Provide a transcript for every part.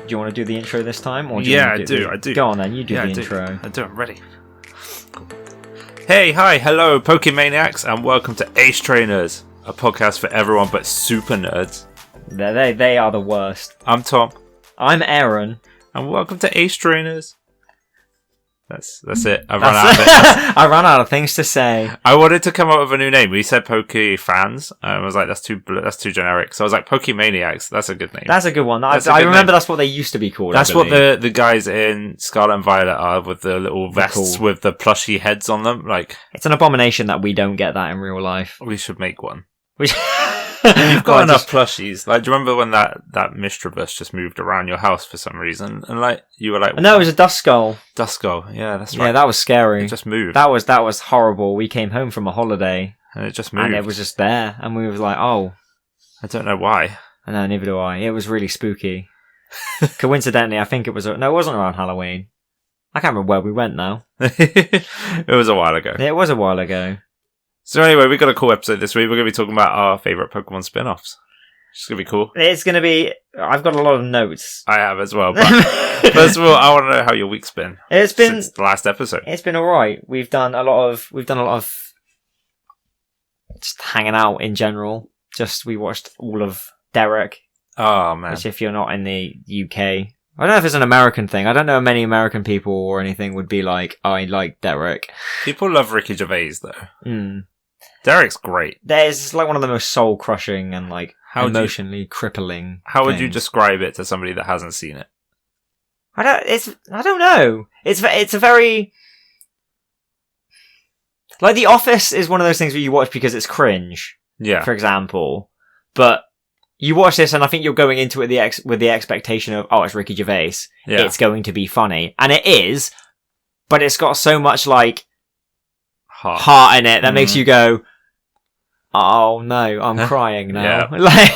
Do you want to do the intro this time? Or I do. Go on then, you do the intro. I do, I'm ready. Hey, hi, hello, Pokemaniacs, and welcome to Ace Trainers, a podcast for everyone but super nerds. They are the worst. I'm Tom. I'm Aaron. And welcome to Ace Trainers. That's it. I've run out of it. I ran out of things to say. I wanted to come up with a new name. We said Poke Fans. I was like, that's too generic. So I was like, Pokemaniacs. That's a good name. That's a good one. I remember that's what they used to be called. That's what the guys in Scarlet and Violet are, with the little vests with the plushy heads on them. Like, it's an abomination that we don't get that in real life. We should make one. You've got enough plushies. Like, do you remember when that Mischievous just moved around your house for some reason? And like, you were like, no, it was a Duskull. Duskull, yeah, that's right. Yeah, that was scary. It just moved. That was horrible. We came home from a holiday and it just moved, and it was just there, and we were like, oh, I don't know why. No, neither do I. It was really spooky. Coincidentally, I think it wasn't around Halloween. I can't remember where we went now. It was a while ago. It was a while ago. So anyway, we got a cool episode this week. We're going to be talking about our favourite Pokemon spin-offs. It's going to be cool. It's going to be... I've got a lot of notes. I have as well, but first of all, I want to know how your week's been. It's been... since the last episode. It's been alright. We've done a lot of just hanging out in general. We watched all of Derek. Oh, man. Which, if you're not in the UK... I don't know if it's an American thing. I don't know many American people or anything would be like, oh, I like Derek. People love Ricky Gervais, though. Derek's great. It's like one of the most soul-crushing and like emotionally crippling. How would you describe it to somebody that hasn't seen it? I don't know. It's a very like The Office is one of those things where you watch because it's cringe. Yeah. For example, but you watch this and I think you're going into it with the expectation of, oh, it's Ricky Gervais. Yeah. It's going to be funny, and it is, but it's got so much like heart in it that makes you go, oh no, I'm crying now. Yeah. Like,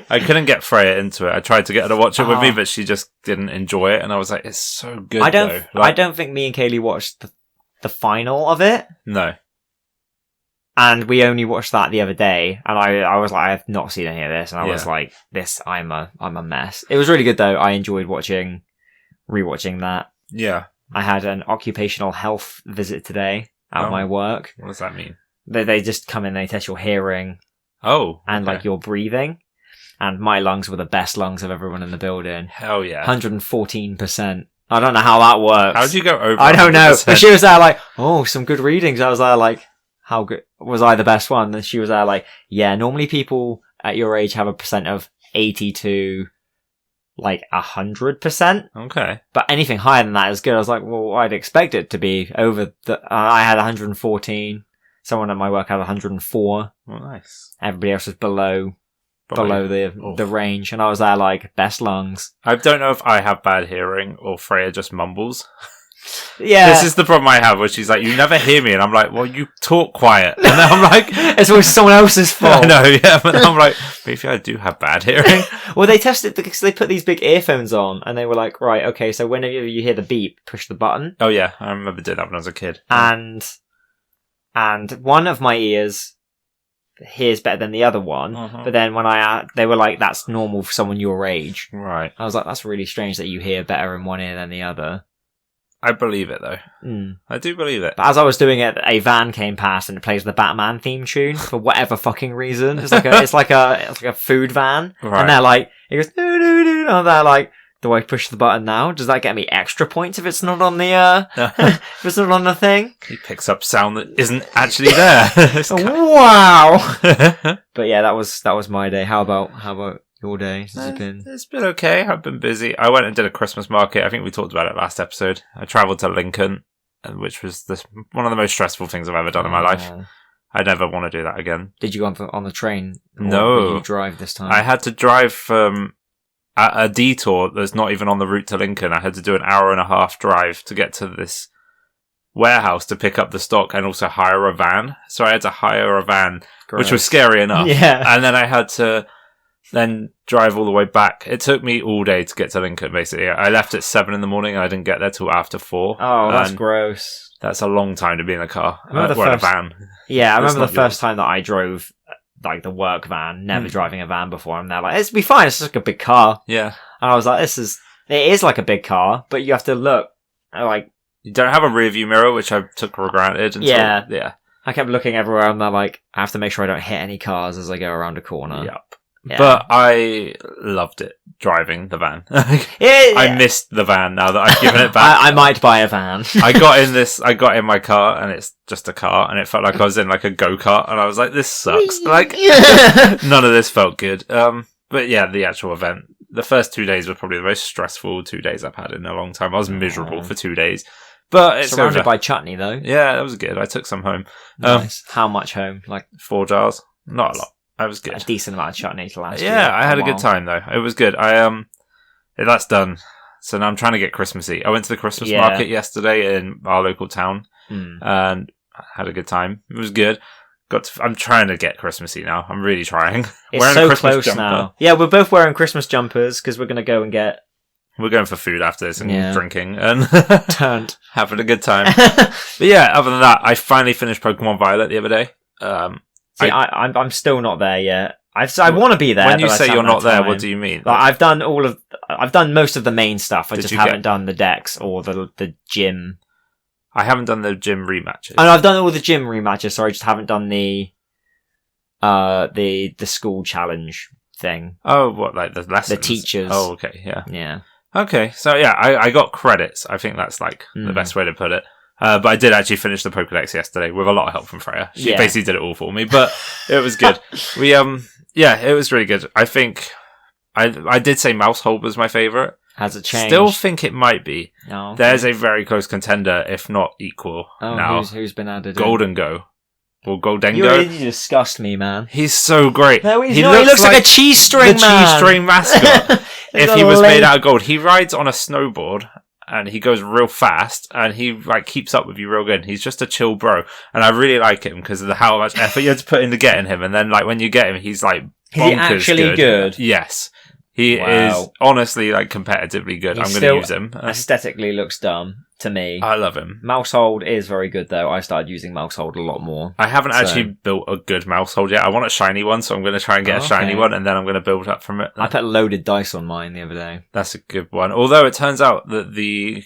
I couldn't get Freya into it. I tried to get her to watch it with me, but she just didn't enjoy it, and I was like, it's so good. I don't think me and Kaylee watched the final of it. No. And we only watched that the other day, and I was like, I have not seen any of this, and I was like, I'm a mess. It was really good though. I enjoyed rewatching that. Yeah. I had an occupational health visit today at my work. What does that mean? They just come in, they test your hearing. Oh. And like your breathing. And my lungs were the best lungs of everyone in the building. Hell yeah. 114%. I don't know how that works. How did you go over? I don't know. But she was there like, oh, some good readings. I was there like, how good was I the best one? And she was there like, yeah, normally people at your age have a percent of 80 to like 100%. Okay. But anything higher than that is good. I was like, well, I'd expect it to be over I had 114. Someone at my work had 104. Oh, nice. Everybody else was below the range. And I was there like, best lungs. I don't know if I have bad hearing or Freya just mumbles. Yeah. This is the problem I have, where she's like, you never hear me. And I'm like, well, you talk quiet. And then I'm like, it's always someone else's fault. I know, yeah. But I'm like, maybe I do have bad hearing. Well, they tested because they put these big earphones on and they were like, right, okay, so whenever you hear the beep, push the button. Oh, yeah. I remember doing that when I was a kid. And one of my ears hears better than the other one. But then when they were like, that's normal for someone your age. Right. I was like, that's really strange that you hear better in one ear than the other. I believe it though. I do believe it. But as I was doing it, a van came past and it plays the Batman theme tune for whatever fucking reason. It's like a food van, right. And they're like, it goes doo doo doo, and they're like, do I push the button now? Does that get me extra points if it's not on the if it's not on the thing? He picks up sound that isn't actually there. Wow. But yeah, that was my day. How about your day? It's been okay. I've been busy. I went and did a Christmas market. I think we talked about it last episode. I travelled to Lincoln, which was one of the most stressful things I've ever done in my life. I never want to do that again. Did you go on the train? No. Or did you drive this time? I had to drive a detour that's not even on the route to Lincoln. I had to do an 1.5-hour drive to get to this warehouse to pick up the stock and also hire a van. So I had to hire a van, which was scary enough. Yeah. And then I had to then drive all the way back. It took me all day to get to Lincoln, basically. I left at 7 in the morning and I didn't get there till after 4. Oh, that's gross. That's a long time to be in a car. Or in a van. Yeah, I remember the first time that I drove like the work van, never driving a van before. I'm there like, it'll be fine. It's just like a big car. Yeah. And I was like, this is It is like a big car, but you have to look like. You don't have a rear view mirror, which I took for granted. Yeah. I kept looking everywhere, and I have to make sure I don't hit any cars as I go around a corner. Yep. Yeah. But I loved it driving the van. I missed the van now that I've given it back. I might buy a van. I got in my car, and it's just a car, and it felt like I was in like a go-kart, and I was like, this sucks. Like, none of this felt good. But yeah, the actual event, the first 2 days were probably the most stressful 2 days I've had in a long time. I was miserable for 2 days. But it's surrounded by chutney, though. Yeah, that was good. I took some home. Nice. How much home? Like 4 jars. Not a lot. That was good. A decent amount of chutney to last. Yeah, I had a good time though. It was good. That's done. So now I'm trying to get Christmassy. I went to the Christmas market yesterday in our local town and had a good time. It was good. I'm trying to get Christmassy now. I'm really trying. It's so close now. Yeah, we're both wearing Christmas jumpers because we're going to go and get. We're going for food after this and drinking and having a good time. But yeah, other than that, I finally finished Pokemon Violet the other day. See, I'm still not there yet. I want to be there. When you say you're not there, what do you mean? Like, I've done most of the main stuff. I just haven't done the decks or the gym. I haven't done the gym rematches. And I've done all the gym rematches, so I just haven't done the school challenge thing. Oh, what, like the lessons? The teachers. Oh, okay, yeah. Yeah. Okay, so yeah, I got credits. I think that's like the best way to put it. But I did actually finish the Pokédex yesterday with a lot of help from Freya. She basically did it all for me, but it was good. It was really good. I think I did say Mousehold was my favourite. Has it changed? Still think it might be. Oh, okay. There's a very close contender, if not equal. Now, who's been added? Golden Go. Or Goldengo. You really disgust me, man. He's so great. No, he looks like a cheese string man. The cheese string mascot. If he was made out of gold. He rides on a snowboard and he goes real fast and he like keeps up with you real good. He's just a chill bro. And I really like him because of how much effort you had to put into getting him. And then like when you get him, he's like bonkers actually good. Yes. He is honestly like competitively good. I'm going to use him. Aesthetically looks dumb to me. I love him. Mousehold is very good though. I started using Mousehold a lot more. I haven't actually built a good Mousehold yet. I want a shiny one, so I'm going to try and get a shiny one, and then I'm going to build up from it. I put loaded dice on mine the other day. That's a good one. Although it turns out that the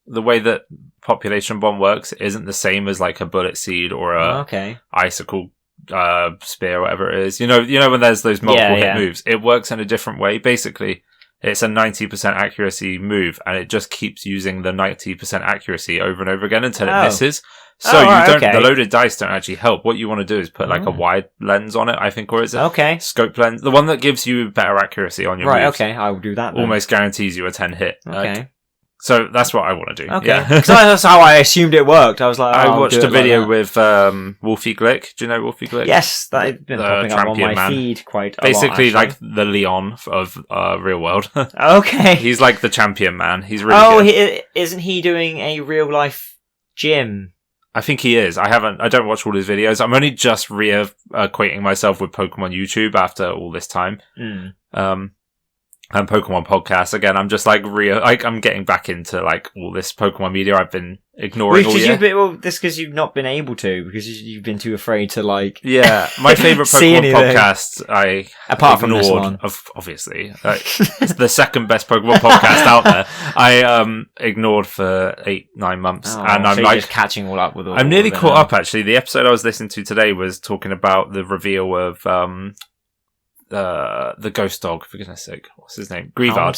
way that Population Bomb works isn't the same as like a Bullet Seed or a Icicle Spear, whatever it is. You know when there's those multiple hit moves, it works in a different way. Basically, it's a 90% accuracy move, and it just keeps using the 90% accuracy over and over again until it misses. So the loaded dice don't actually help. What you want to do is put like a wide lens on it, I think, or is it scope lens? The one that gives you better accuracy on your moves. I will do that then. Almost guarantees you a 10 hit. Okay. So that's what I want to do. Okay. Because that's how I assumed it worked. I was like, I watched a video with Wolfie Glick. Do you know Wolfie Glick? Yes, that has been popping up on my feed quite a lot. Basically, like the Leon of Real World. Okay. He's like the champion man. He's really good. Isn't he doing a real life gym? I think he is. I don't watch all his videos. I'm only just reacquainting myself with Pokemon YouTube after all this time. And Pokemon podcasts again. I'm just like I'm getting back into like all this Pokemon media I've been ignoring all year. This because you've not been able to because you've been too afraid to like. Yeah, my favorite Pokemon podcast apart from this one, obviously, it's the second best Pokemon podcast out there. I ignored for 8-9 months, and I'm like just catching all up with all. I'm nearly caught up actually. The episode I was listening to today was talking about the reveal of the ghost dog, for goodness sake. What's his name? Greavard.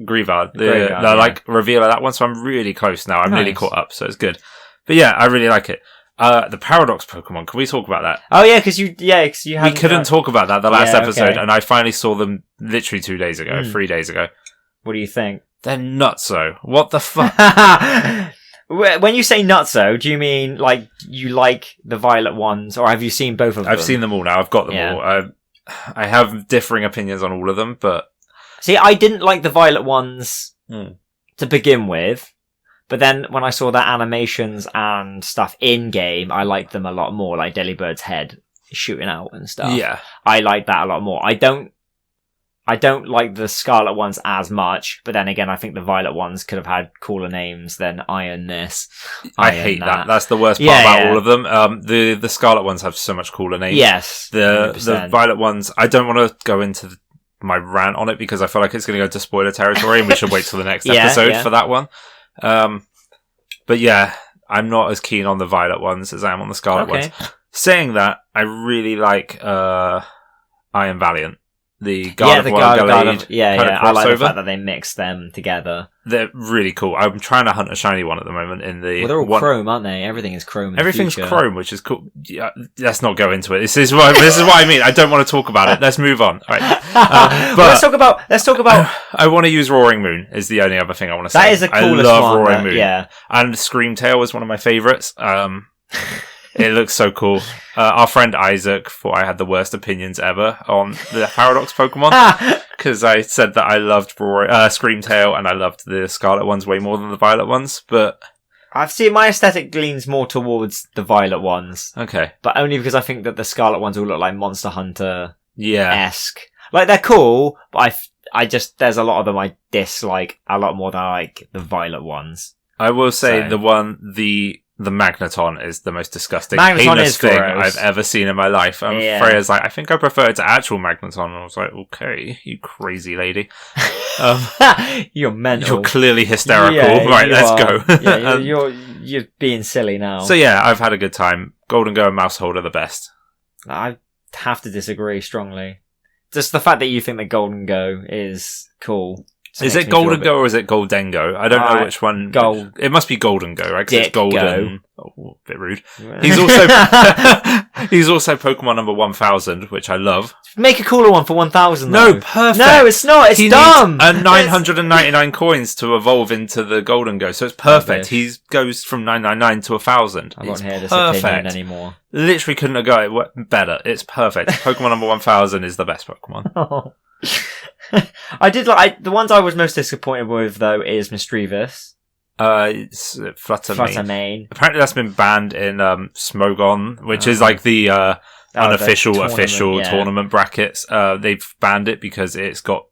Greavard. The like reveal of that one. So I'm really close now. I'm nearly caught up, so it's good. But yeah, I really like it. The Paradox Pokemon. Can we talk about that? Oh yeah, because you we couldn't talk about that the last episode, and I finally saw them literally 2 days ago, 3 days ago. What do you think? They're nutso. What the fuck? When you say nutso, do you mean like you like the violet ones, or have you seen both of them? I've seen them all now. I've got them all. I have differing opinions on all of them, but... See, I didn't like the violet ones to begin with, but then when I saw their animations and stuff in-game, I liked them a lot more, like Delibird's head shooting out and stuff. Yeah. I like that a lot more. I don't like the Scarlet ones as much, but then again, I think the Violet ones could have had cooler names than Iron this. I hate that. That's the worst part about all of them. The Scarlet ones have so much cooler names. Yes. The Violet ones, I don't want to go into my rant on it because I feel like it's going to go to spoiler territory and we should wait till the next episode for that one. But yeah, I'm not as keen on the Violet ones as I am on the Scarlet ones. Saying that, I really like I Am Valiant. The God of One Glade. I like the fact that they mix them together. They're really cool. I'm trying to hunt a shiny one at the moment in the... Well, they're all chrome, aren't they? Everything is chrome. Everything's chrome, which is cool. Yeah, let's not go into it. This is what I mean. I don't want to talk about it. Let's move on. All right. But let's talk about. I want to use Roaring Moon. Is the only other thing I want to say. That is the coolest I love one. Roaring Moon. Yeah. And Screamtail was one of my favourites. It looks so cool. Our friend Isaac thought I had the worst opinions ever on the Paradox Pokemon because I said that I loved Screamtail and I loved the Scarlet ones way more than the Violet ones. But I've seen my aesthetic leans more towards the Violet ones. Okay, but only because I think that the Scarlet ones all look like Monster Hunter esque. Like they're cool, but I just there's a lot of them I dislike a lot more than I like the Violet ones. I will say the Magneton is the most disgusting, Magneton heinous is thing gross. I've ever seen in my life. And Freya's like, I think I prefer it to actual Magneton. And I was like, okay, you crazy lady. You're mental. You're clearly hysterical. Right, let's go. You're being silly now. So yeah, I've had a good time. Golden Go and Mousehold are the best. I have to disagree strongly. Just the fact that you think that Golden Go is cool. Is it Golden Go or is it Goldengo? I don't know which one. It must be Golden Go, right? Because it's golden. Oh, a bit rude. He's also Pokemon number 1000, which I love. Make a cooler one for 1000. No, perfect. No, it's not. It's dumb. And 999 coins to evolve into the Golden Go, so it's perfect. He goes from 999 to 1000. I won't hear this opinion anymore. Literally couldn't have got it better. It's perfect. Pokemon number 1000 is the best Pokemon. I did like the ones I was most disappointed with though is Misdreavus. It's Fluttermane. Apparently that's been banned in Smogon, which is like the unofficial official tournament brackets. They've banned it because it's got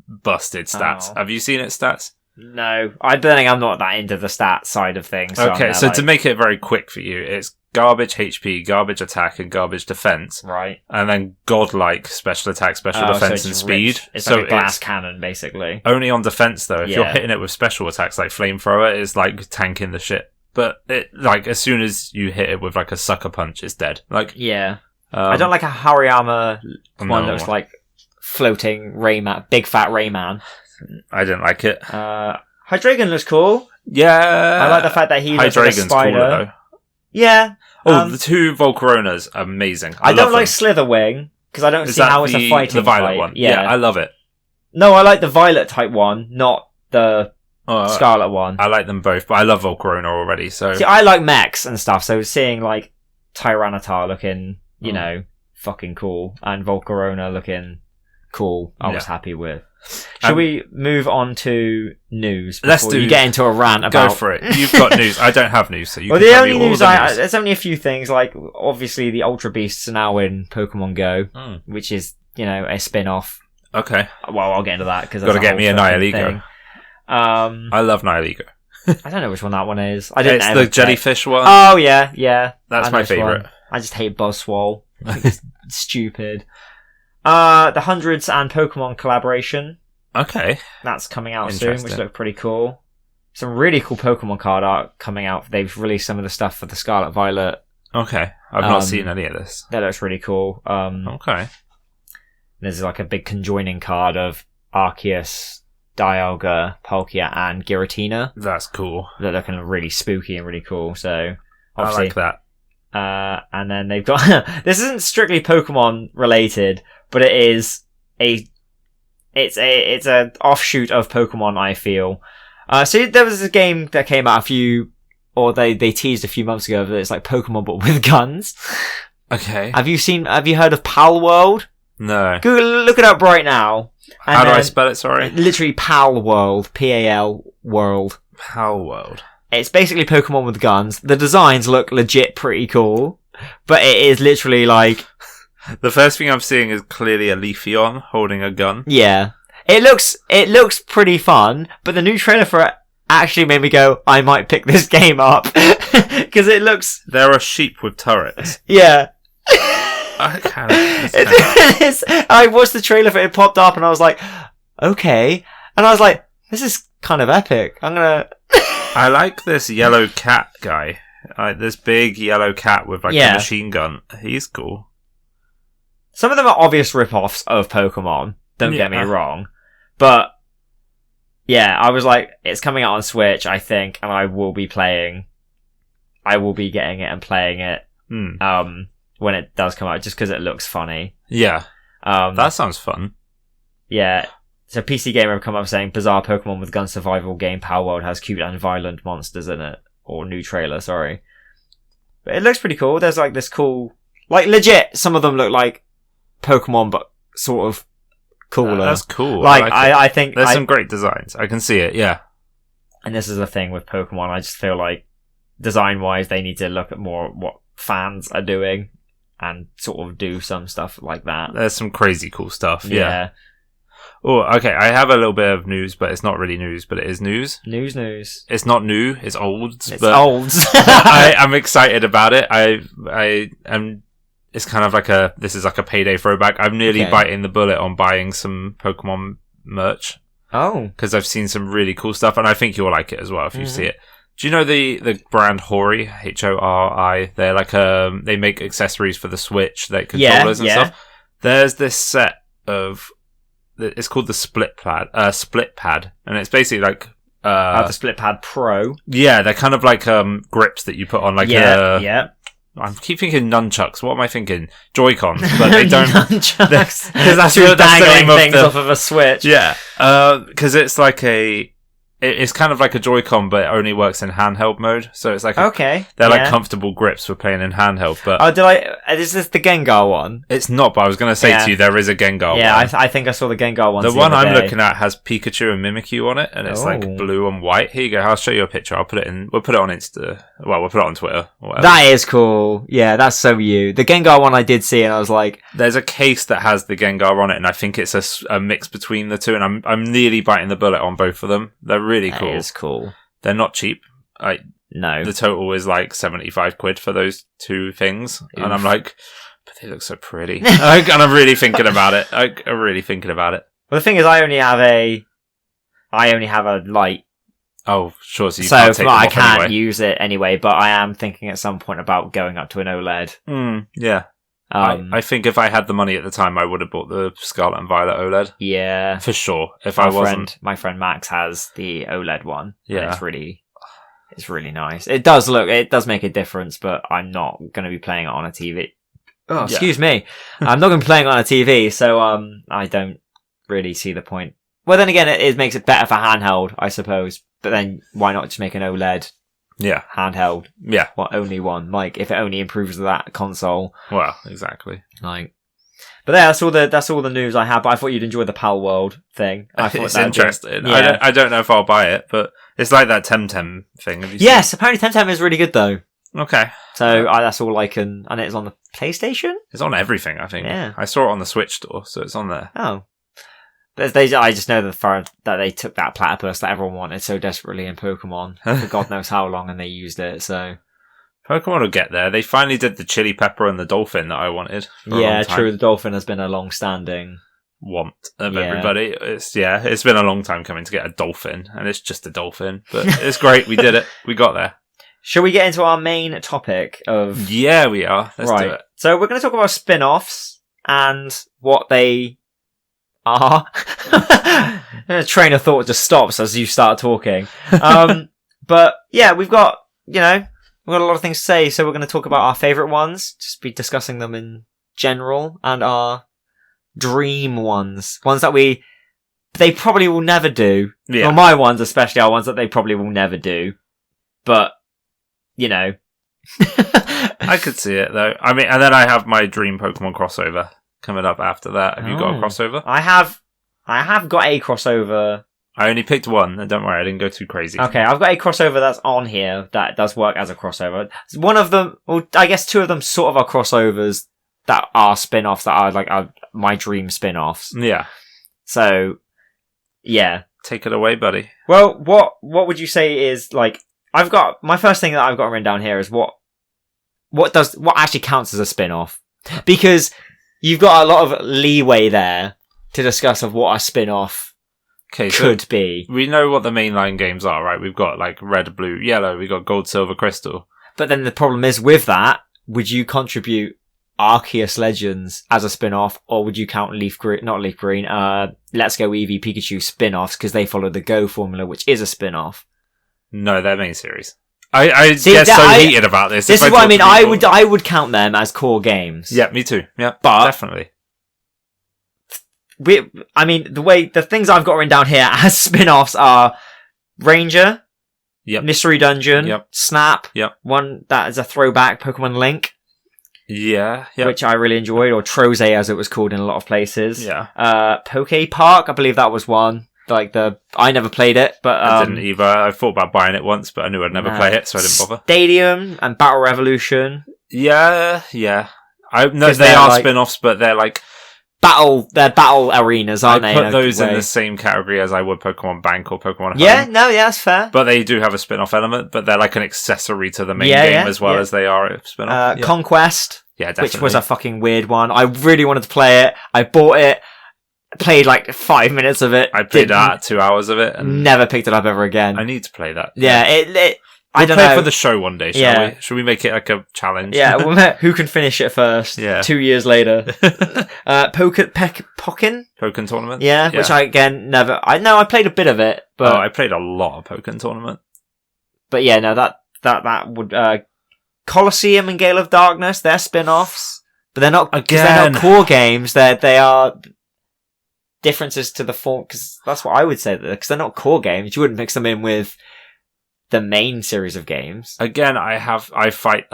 busted stats. Have you seen its stats? No, I don't think I'm not that into the stats side of things. So to make it very quick for you, it's garbage HP, garbage attack, and garbage defense. Right. And then godlike special attack, special defense, and speed. It's like a glass cannon, basically. Only on defense, though. If you're hitting it with special attacks like Flamethrower, it's like tanking the shit. But it as soon as you hit it with like a sucker punch, it's dead. I don't like a Hariyama one that looks like floating Rayman, big fat Rayman. I didn't like it. Hydreigon looks cool. Yeah. I like the fact that he looks like a spider. Cooler, though. Yeah. The two Volcaronas, amazing. I don't like Slitherwing, because I don't see how it's a fighting the violet type. One. Yeah, I love it. No, I like the violet type one, not the scarlet one. I like them both, but I love Volcarona already, so... See, I like mechs and stuff, so seeing, like, Tyranitar looking, fucking cool, and Volcarona looking cool, I was happy with. Should we move on to news before you get into a rant about... Go for it. You've got news. I don't have news, so you can the tell only me all news the news. there's only a few things, like, obviously the Ultra Beasts are now in Pokemon Go, which is, a spin-off. Okay. Well, I'll get into that, because Gotta get me a Nihilego. I love Nihilego. I don't know which one that one is. It's the jellyfish one. Oh, yeah. That's my favourite. I just hate Buzzwole. I think it's stupid. The Hundreds and Pokemon collaboration. Okay. That's coming out soon, which looks pretty cool. Some really cool Pokemon card art coming out. They've released some of the stuff for the Scarlet Violet. Okay. I've not seen any of this. That looks really cool. Okay. There's like a big conjoining card of Arceus, Dialga, Palkia, and Giratina. That's cool. They're looking really spooky and really cool. So I like that. And then they've got this isn't strictly Pokemon related, but it is it's a offshoot of Pokemon, I feel. So there was a game that came out they teased a few months ago that it's like Pokemon but with guns. Okay. Have you heard of Pal World? No. Google, look it up right now. How do I spell it, sorry? Literally Pal World. P-A-L World. Pal World. It's basically Pokemon with guns. The designs look legit pretty cool, but it is literally like... The first thing I'm seeing is clearly a Leafeon holding a gun. Yeah. It looks pretty fun, but the new trailer for it actually made me go, I might pick this game up. Because it looks... There are sheep with turrets. Yeah. I watched the trailer for it, it popped up, and I was like, okay. And I was like, this is kind of epic. I like this yellow cat guy. This big yellow cat with like a machine gun. He's cool. Some of them are obvious rip-offs of Pokemon. Don't get me wrong. But, yeah, I was like, it's coming out on Switch, I think, and I will be getting it and playing it when it does come out, just because it looks funny. Yeah. That sounds fun. Yeah. So PC Gamer have come up saying, bizarre Pokemon with gun survival game Power World has cute and violent monsters in it. Or new trailer, sorry. But it looks pretty cool. There's like this cool... Like, legit, some of them look like Pokemon, but sort of cooler. That's cool. Like, I think... There's some great designs. I can see it, yeah. And this is the thing with Pokemon. I just feel like, design-wise, they need to look at more what fans are doing and sort of do some stuff like that. There's some crazy cool stuff, yeah. Oh, okay, I have a little bit of news, but it's not really news, but it is news. News. It's not new, it's old. It's old. I'm excited about it. I am... It's kind of like this is like a payday throwback. I'm nearly biting the bullet on buying some Pokemon merch. Oh. Because I've seen some really cool stuff, and I think you'll like it as well if you see it. Do you know the brand Hori? Hori? They're like they make accessories for the Switch, like controllers and stuff. There's this set of, it's called the Split Pad, and it's basically like the Split Pad Pro. Yeah, they're kind of like grips that you put on like I keep thinking nunchucks. What am I thinking? Joy-Cons, but they don't. Nunchucks. Because that's the name of things off of a Switch. Yeah, because it's like it's kind of like a Joy-Con, but it only works in handheld mode. So it's like they're like comfortable grips for playing in handheld. But is this the Gengar one? It's not. But I was going to say to you, there is a Gengar. Yeah, one. I think I saw the Gengar one. The one I'm looking at has Pikachu and Mimikyu on it, and it's like blue and white. Here you go. I'll show you a picture. I'll put it in. We'll put it on Insta. Well, we'll put it on Twitter. Or whatever. That is cool. Yeah, that's so you. The Gengar one I did see, and I was like, there's a case that has the Gengar on it, and I think it's a mix between the two. And I'm nearly biting the bullet on both of them. They're really cool. That is cool. They're not cheap. No. The total is like 75 quid for those two things. Oof. And I'm like, but they look so pretty. And I'm really thinking about it. I'm really thinking about it. Well, the thing is, I only have a light. Oh, sure. So you can't take them off can't anyway. Use it anyway, but I am thinking at some point about going up to an OLED. Yeah. I think if I had the money at the time, I would have bought the Scarlet and Violet OLED. Yeah. For sure. If My friend Max has the OLED one. Yeah. It's really nice. It does make a difference, but I'm not going to be playing it on a TV. Oh, excuse me. I'm not going to be playing it on a TV, so I don't really see the point. Well, then again, it makes it better for handheld, I suppose. But then why not just make an OLED? Yeah. Handheld. Yeah. Well, only one. Like, if it only improves that console. Well, exactly. Like, but yeah, that's all the news I have. But I thought you'd enjoy the Pal World thing. It's interesting. Yeah. I don't know if I'll buy it, but it's like that Temtem thing. Yes, apparently Temtem is really good though. Okay. So that's all I can, and it's on the PlayStation? It's on everything, I think. Yeah. I saw it on the Switch store, so it's on there. Oh. I just know that they took that platypus that everyone wanted so desperately in Pokemon for God knows how long, and they used it. So Pokemon will get there. They finally did the chili pepper and the dolphin that I wanted. Yeah, true. The dolphin has been a long-standing want of everybody. It's been a long time coming to get a dolphin, and it's just a dolphin, but it's great. We did it. We got there. Shall we get into our main topic of? Yeah, we are. Let's do it. So we're going to talk about spin-offs and what they are. Train of thought just stops as you start talking. But yeah, we've got a lot of things to say, so we're going to talk about our favourite ones, just be discussing them in general, and our dream ones that they probably will never do. Yeah. Well, my ones especially are ones that they probably will never do. But, I could see it though. I mean, and then I have my dream Pokemon crossover coming up after that. Have you got a crossover? I have got a crossover. I only picked one, and don't worry, I didn't go too crazy. Okay, I've got a crossover that's on here that does work as a crossover. One of them, well, I guess two of them sort of are crossovers that are spin-offs that are my dream spin-offs. Yeah. So, yeah. Take it away, buddy. Well, what would you say is, like, my first thing that I've got written down here is what actually counts as a spin-off? Because you've got a lot of leeway there to discuss of what a spin-off could be. We know what the mainline games are, right? We've got like red, blue, yellow. We've got gold, silver, crystal. But then the problem is with that, would you contribute Arceus Legends as a spin-off, or would you count Let's Go Eevee Pikachu spin-offs because they follow the Go formula, which is a spin-off? No, they're main series. I get heated about this. This is what I mean. I would count them as core games. Yeah, me too. Yeah, but definitely. The things I've got written down here as spin-offs are Ranger, Mystery Dungeon, Snap, one that is a throwback, Pokemon Link. Yeah, which I really enjoyed, or Troze as it was called in a lot of places. Yeah. Poke Park, I believe that was one. I never played it, but I didn't either. I thought about buying it once, but I knew I'd never play it, so I didn't bother. Stadium and Battle Revolution. Yeah. I know they are spin-offs, but they're like they're battle arenas, aren't they? I put those in the same category as I would Pokemon Bank or Pokemon Home. Yeah, that's fair. But they do have a spin-off element, but they're like an accessory to the main game as well as they are a spin-off. Conquest, definitely. Which was a fucking weird one. I really wanted to play it. I bought it, played like 5 minutes of it. I played 2 hours of it. And never picked it up ever again. I need to play that. Yeah, I don't know. Play it for the show one day, shall we? Should we make it like a challenge? Yeah, who can finish it first? Yeah. 2 years later. Pokken tournament? Yeah, which I, again, never... I played a bit of it, but... I played a lot of Pokken tournament. But yeah, no, that would... Colosseum and Gale of Darkness, they're spin-offs. But they're not... Again. They're not core games, they are... differences to the form... Because that's what I would say, because they're not core games. You wouldn't mix them in with the main series of games. Again, I would fight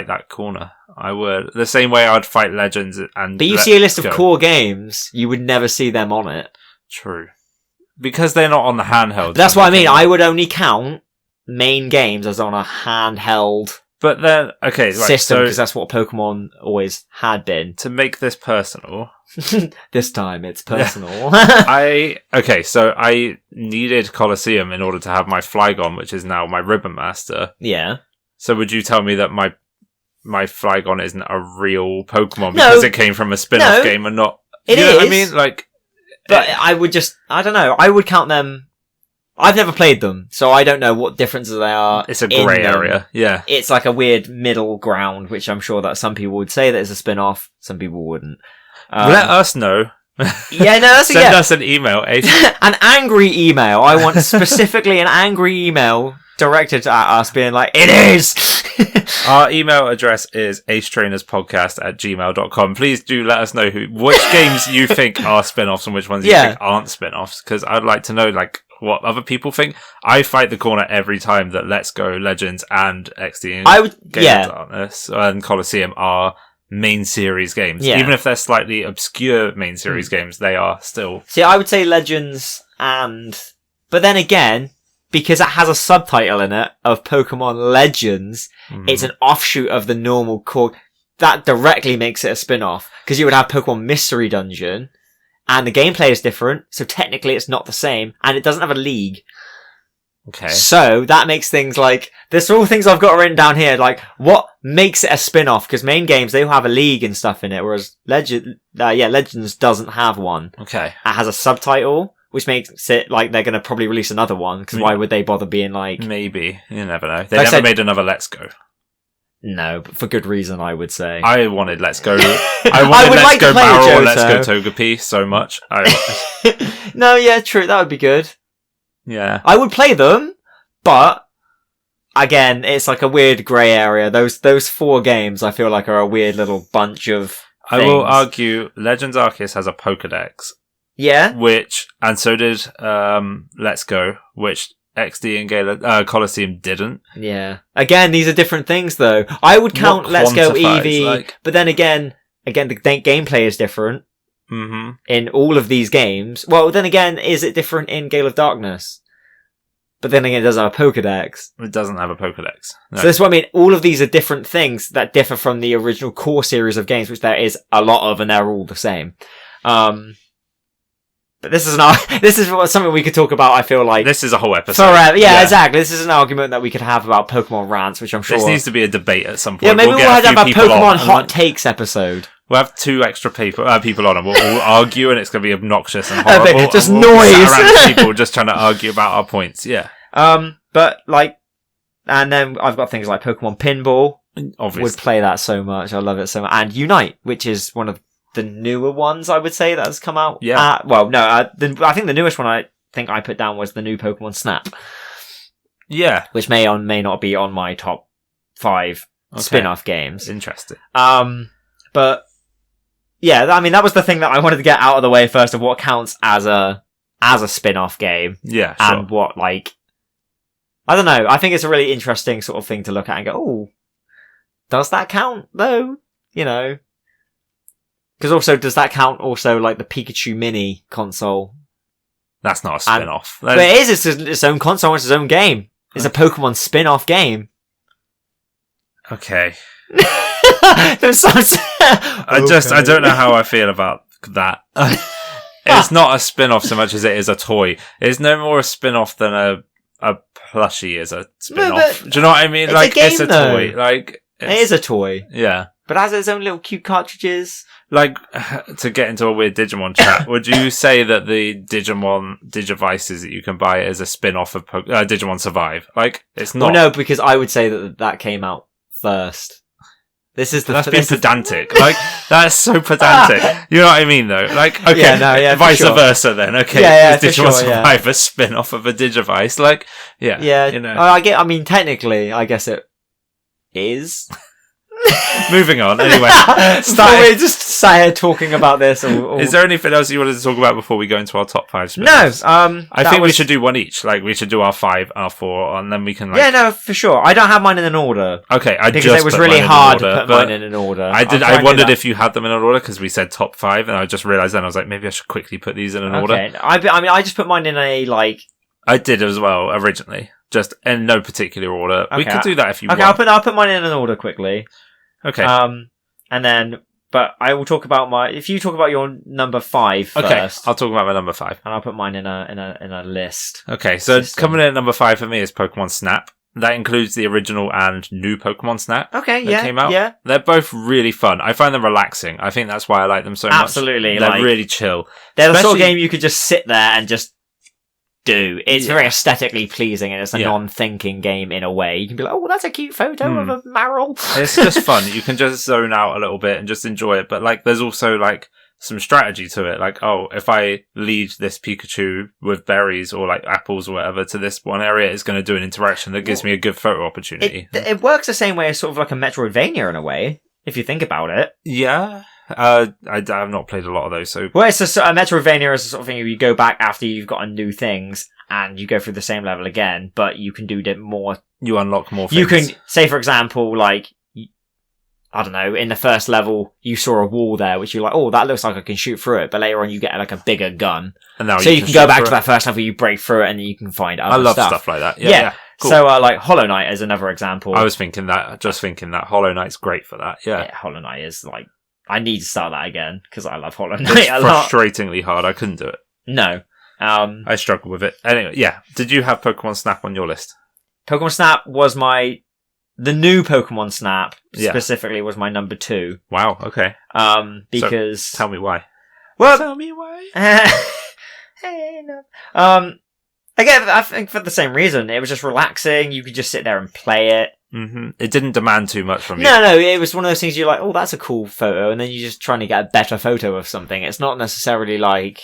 that corner. I would. The same way I'd fight Legends and... But you see a list of core games, you would never see them on it. True. Because they're not on the handheld. That's what I mean. I would only count main games as on a handheld but then, system, because that's what Pokemon always had been. To make this personal... This time it's personal. I needed Colosseum in order to have my Flygon, which is now my Ribbon Master. Yeah. So would you tell me that my Flygon isn't a real Pokemon because it came from a spin-off game and not... It is. Know what I mean? But I would I don't know. I would count them... I've never played them, so I don't know what differences they are. It's a grey area, yeah. It's like a weird middle ground, which I'm sure that some people would say that is a spin-off, some people wouldn't. Let us know. Yeah, no, Send us an email. An angry email. I want specifically an angry email directed at us being like, it is! Our email address is acetrainerspodcast@gmail.com. Please do let us know which games you think are spin-offs and which ones you think aren't spin-offs, because I'd like to know, what other people think. I fight the corner every time that Let's Go Legends and XD and Game of Darkness and Colosseum are main series games. Yeah. Even if they're slightly obscure main series games, they are still... See, I would say Legends but then again, because it has a subtitle in it of Pokemon Legends, it's an offshoot of the normal core. That directly makes it a spin-off. Because you would have Pokemon Mystery Dungeon, and the gameplay is different, so technically it's not the same, and it doesn't have a league. Okay. So that makes things like... There's all things I've got written down here, like, what makes it a spin-off? Because main games, they all have a league and stuff in it, whereas Legends doesn't have one. Okay. It has a subtitle, which makes it like they're going to probably release another one, because why would they bother being like... Maybe. You never know. They never made another Let's Go. No, but for good reason, I would say. I wanted Let's Go. I would Let's Go Barrel or Let's Go Togepi so much. No, yeah, true. That would be good. Yeah. I would play them, but again, it's like a weird grey area. Those 4 games, I feel like, are a weird little bunch of things. I will argue Legends Arceus has a Pokedex. Yeah. And so did Let's Go, which XD and Colosseum didn't. Yeah. Again, these are different things, though. I would count Let's Go Eevee, but then again, the gameplay is different in all of these games. Well, then again, is it different in Gale of Darkness? But then again, it doesn't have a Pokedex. It doesn't have a Pokedex. No. So that's what I mean. All of these are different things that differ from the original core series of games, which there is a lot of, and they're all the same. But this is something we could talk about, I feel like. This is a whole episode. Forever. Yeah, exactly. This is an argument that we could have about Pokemon rants, which I'm sure... This needs to be a debate at some point. Yeah, maybe we'll have a Pokemon hot takes episode. We'll have 2 extra people on, and we'll all argue, and it's going to be obnoxious and horrible. Just and noise. Be sat around people just trying to argue about our points. Yeah. But like, and then I've got things like Pokemon Pinball. Obviously, would play that so much. I love it so much. And Unite, which is one of the newer ones, I would say, that has come out. Yeah. I think the newest one I put down was the new Pokemon Snap. Yeah. Which may or may not be on my top 5 spin-off games. Interesting. But yeah, I mean, that was the thing that I wanted to get out of the way first, of what counts as a spin-off game. Yeah, sure. And what, like, I don't know. I think it's a really interesting sort of thing to look at and go, oh, does that count though? You know, because also, does that count also like the Pikachu Mini console? That's not a spin-off. But it is. It's its own console. It's its own game. It's a Pokemon spin-off game. Okay. I don't know how I feel about that. It's not a spin-off so much as it is a toy. It's no more a spin-off than a plushie is a spin-off. Do you know what I mean? It's like, a game, it's a toy. Like, it is a toy. Yeah. But it has its own little cute cartridges. Like, to get into a weird Digimon chat, would you say that the Digivices that you can buy is a spin-off of Digimon Survive? Like, it's not. Well, no, because I would say that came out first. That's being pedantic. Like, that's so pedantic. You know what I mean, though? Like, okay, vice versa then. Okay, is Digimon Survive a spin-off of a Digivice? Like, yeah. You know. I mean, technically, I guess it is. Moving on, anyway. We're just sat here talking about this. Is there anything else you wanted to talk about before we go into our top 5 spin-offs? No. I think we should do one each. Like, we should do our 5, our 4, and then we can, like... Yeah, no, for sure. I don't have mine in an order. Okay, because it was really hard to put mine in an order. I wondered if you had them in an order, because we said top 5, and I just realised then, I was like, maybe I should quickly put these in an order. I mean, I just put mine in a, like... I did as well, originally. Just in no particular order. Okay, we could do that if you want. Okay, I'll put mine in an order quickly. Okay. And then, but I will talk about if you talk about your number 5 first. Okay, I'll talk about my number 5. And I'll put mine in a list. Okay, so coming in at number 5 for me is Pokemon Snap. That includes the original and new Pokemon Snap. Okay, that came out. Yeah. They're both really fun. I find them relaxing. I think that's why I like them so much. Absolutely. They're really chill. They're the sort of game you could just sit there and just do. It's very aesthetically pleasing, and it's a non-thinking game in a way. You can be like, oh, that's a cute photo of a Marill. It's just fun. You can just zone out a little bit and just enjoy it. But like, there's also like some strategy to it. Like, oh, if I lead this Pikachu with berries or like apples or whatever to this one area, it's going to do an interaction that gives me a good photo opportunity. It works the same way as sort of like a Metroidvania in a way, if you think about it. Yeah. I have not played a lot of those, so... Well, it's a Metroidvania is the sort of thing where you go back after you've gotten new things, and you go through the same level again, but you can do more... You unlock more things. You can, say for example, like, I don't know, in the first level, you saw a wall there, which you're like, oh, that looks like I can shoot through it, but later on you get like a bigger gun. And now so you can go back to that first level, you break through it, and you can find other stuff. I love stuff like that. Yeah. Cool. So, like, Hollow Knight is another example. I was thinking that, Hollow Knight's great for that, yeah. Hollow Knight is, like... I need to start that again, because I love Hollow Knight a lot. It's frustratingly hard. I couldn't do it. No. I struggle with it. Anyway, yeah. Did you have Pokemon Snap on your list? Pokemon Snap was the new Pokemon Snap, specifically, was my number 2. Wow, okay. Because... So, tell me why. Well... Tell me why. Hey, no. Again, I think for the same reason. It was just relaxing. You could just sit there and play it. Mm-hmm. It didn't demand too much from you. No, it was one of those things you're like, oh, that's a cool photo, and then you're just trying to get a better photo of something. It's not necessarily like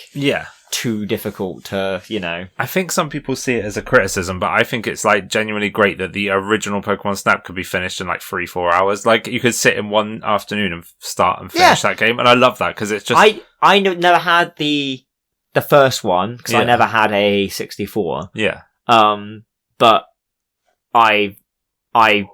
too difficult to, you know. I think some people see it as a criticism, but I think it's like genuinely great that the original Pokemon Snap could be finished in like 3-4 hours. Like you could sit in one afternoon and start and finish that game, and I love that because it's just. I never had the first one because I never had a 64. Yeah. But I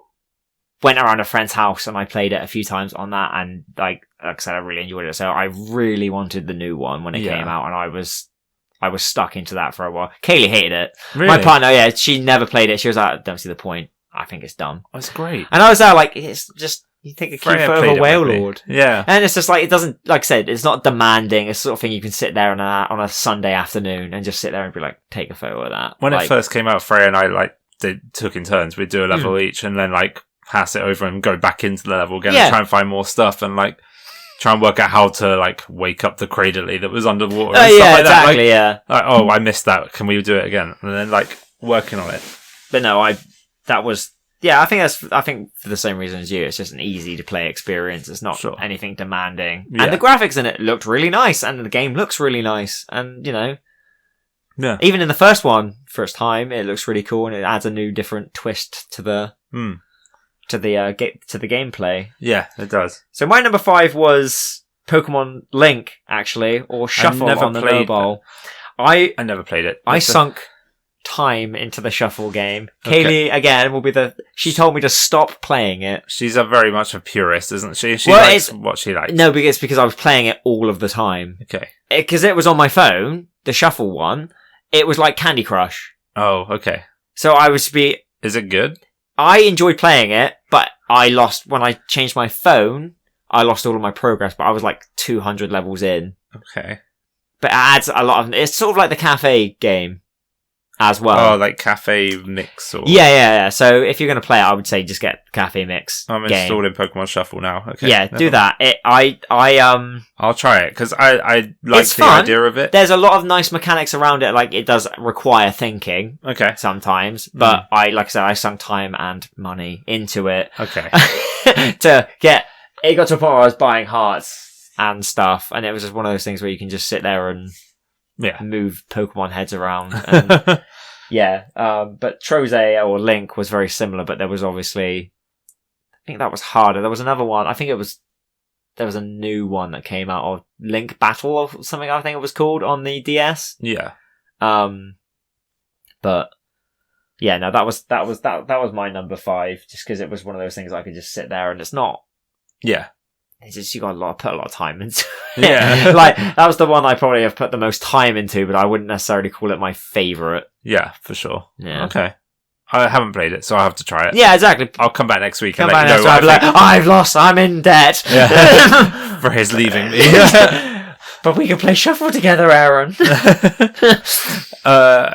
went around a friend's house and I played it a few times on that, and like I said, I really enjoyed it. So I really wanted the new one when it came out, and I was stuck into that for a while. Kaylee hated it. Really? My partner, she never played it. She was like, I don't see the point. I think it's dumb. Oh, it's great. And I was there like, it's just, you think a cute photo of a whale lord. Yeah. And it's just like, it doesn't, like I said, it's not demanding. It's the sort of thing you can sit there on a Sunday afternoon and just sit there and be like, take a photo of that. When it first came out, Freya and I took in turns. We'd do a level each and then like pass it over and go back into the level again and try and find more stuff and like try and work out how to like wake up the Cradley that was underwater. Oh and yeah, stuff like exactly. That. Yeah. Like, oh, I missed that. Can we do it again? And then like working on it. But no, that was. Yeah, I think for the same reason as you, it's just an easy to play experience. It's not anything demanding. Yeah. And the graphics in it looked really nice, and the game looks really nice. And, yeah, even in the first time, it looks really cool, and it adds a new, different twist to the gameplay. Yeah, it does. So my number 5 was Pokemon Link, actually, or Shuffle on the mobile. I never played it. I sunk time into the Shuffle game. Kaylee again will she told me to stop playing it. She's very much a purist, isn't she? She likes what she likes. No, because it's because I was playing it all of the time. Okay. Because it was on my phone, the Shuffle one. It was like Candy Crush. Oh, okay. So I was Is it good? I enjoyed playing it, but I lost when I changed my phone. I lost all of my progress, but I was like 200 levels in. Okay. But it adds a lot of. It's sort of like the cafe game. As well. Oh, like Cafe Mix? Or... Yeah. So if you're going to play it, I would say just get Cafe Mix. I'm installing Pokemon Shuffle now. Okay. Yeah, do that. I'll try it, because I like the idea of it. There's a lot of nice mechanics around it. Like, it does require thinking. Okay. Sometimes. But like I said, I sunk time and money into it. Okay. It got to a point where I was buying hearts and stuff, and it was just one of those things where you can just sit there and move Pokemon heads around. And but Troze or Link was very similar, but there was obviously, I think that was harder. There was another one, there was a new one that came out, of Link Battle or something, I think it was called, on the DS. Yeah. But yeah, no, that was my number 5, just because it was one of those things I could just sit there, and it's not. Yeah. It's just put a lot of time into it. Yeah. Like, that was the one I probably have put the most time into, but I wouldn't necessarily call it my favourite. Yeah, for sure. Yeah. Okay. I haven't played it, so I'll have to try it. Yeah, exactly. I'll come back next week and let you know what I think. I've lost, I'm in debt. Yeah. For his leaving me. But we can play Shuffle together, Aaron.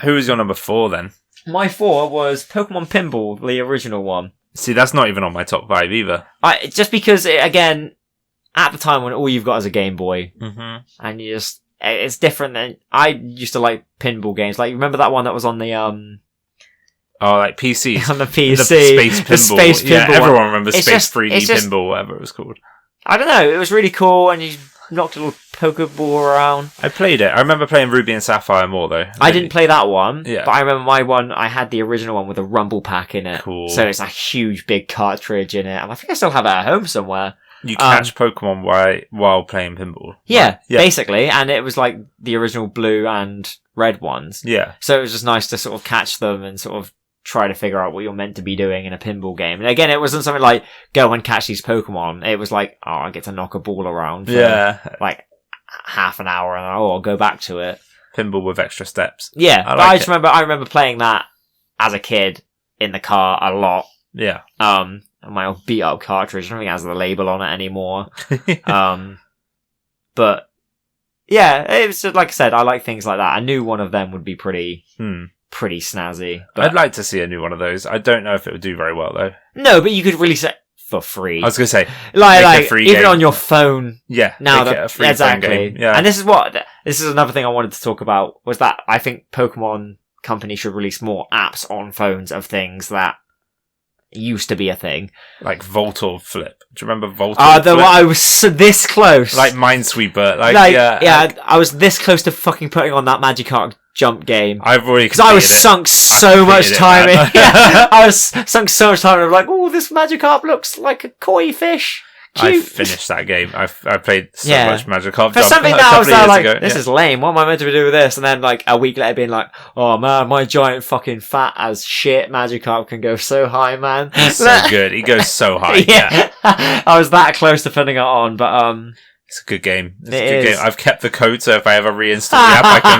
Who was your number 4 then? My 4 was Pokemon Pinball, the original one. See, that's not even on my top 5 either. Just because, again, at the time when all you've got is a Game Boy, and it's different than, I used to like pinball games. Like, remember that one that was on the, like PCs. On the PC. The Space Pinball. Yeah, everyone remembers Space 3D Pinball, whatever it was called. I don't know, it was really cool, and you knocked a little Pokeball around. I played it. I remember playing Ruby and Sapphire more, though. I didn't play that one, but I remember my one, I had the original one with a Rumble Pack in it. Cool. So it's a huge, big cartridge in it, and I think I still have it at home somewhere. You catch Pokemon while playing pinball. Yeah, basically, and it was like the original blue and red ones. Yeah. So it was just nice to sort of catch them and sort of try to figure out what you're meant to be doing in a pinball game. And again, it wasn't something like, go and catch these Pokemon. It was like, I get to knock a ball around for like half an hour, and I'll go back to it. Pinball with extra steps. Yeah, I remember playing that as a kid in the car a lot. Yeah. My old beat up cartridge. I don't think it has the label on it anymore. But yeah, it was just, like I said, I like things like that. I knew one of them would be pretty snazzy. But... I'd like to see a new one of those. I don't know if it would do very well though. No, but you could release it for free. I was going to say, like free even game. On your phone. Yeah, now make it a free exactly. Game. Yeah, and this is another thing I wanted to talk about, was that I think Pokemon Company should release more apps on phones of things that used to be a thing, like Voltor Flip. Do you remember Voltor? I was this close, like Minesweeper. I was this close to fucking putting on that Magikarp jump game. I've already, because I was sunk so much time in. I was sunk so much time in. I'm like, oh, this Magikarp looks like a koi fish. Cute. I finished that game. I played so much Magikarp. For something that I was like, this is lame. What am I meant to do with this? And then like a week later being like, oh man, my giant fucking fat as shit Magikarp can go so high, man. So good. He goes so high. Yeah. I was that close to putting it on, but it's a good game. It's a good game. I've kept the code, so if I ever reinstall the app, I can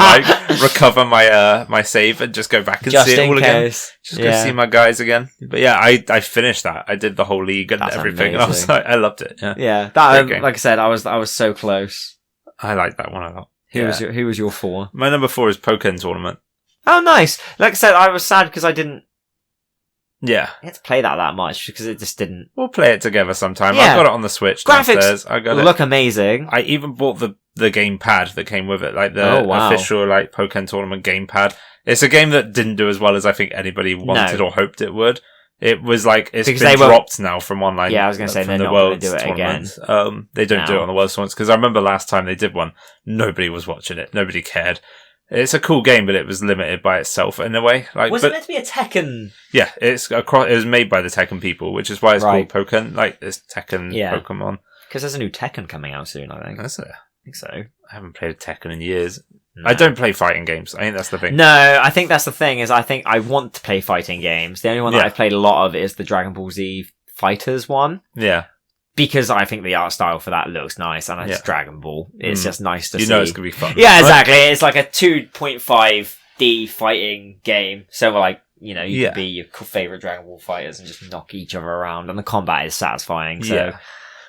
like recover my save and just go back and see it all again. Just go see my guys again. But yeah, I finished that. I did the whole league and everything. And I was like, I loved it. Yeah. That like I said, I was so close. I like that one a lot. Who was your 4? My number 4 is Pokken Tournament. Oh, nice. Like I said, I was sad because I didn't Yeah. I had to play that much because it just didn't. We'll play it together sometime. Yeah. I've got it on the Switch downstairs. Graphics look amazing. I even bought the gamepad that came with it, like the official like Pokemon Tournament gamepad. It's a game that didn't do as well as I think anybody wanted or hoped it would. It was like it's because been dropped now from online. Yeah, I was going to say they're not going to do it again. They don't do it on the World Tournaments because I remember last time they did one, nobody was watching it, nobody cared. It's a cool game, but it was limited by itself in a way. Like, was it meant to be a Tekken? Yeah, it was made by the Tekken people, which is why it's called Pokemon. Like it's Tekken Pokemon. Because there's a new Tekken coming out soon, I think. Is it? I think so. I haven't played Tekken in years. No. I don't play fighting games. I think that's the thing. No, I think that's the thing, is I think I want to play fighting games. The only one that I've played a lot of is the Dragon Ball Z Fighters one. Yeah. Because I think the art style for that looks nice, and it's Dragon Ball. It's just nice to see. You know it's going to be fun. Yeah, exactly. It's like a 2.5D fighting game. So, like, you know, you can be your favourite Dragon Ball fighters and just knock each other around, and the combat is satisfying. So. Yeah.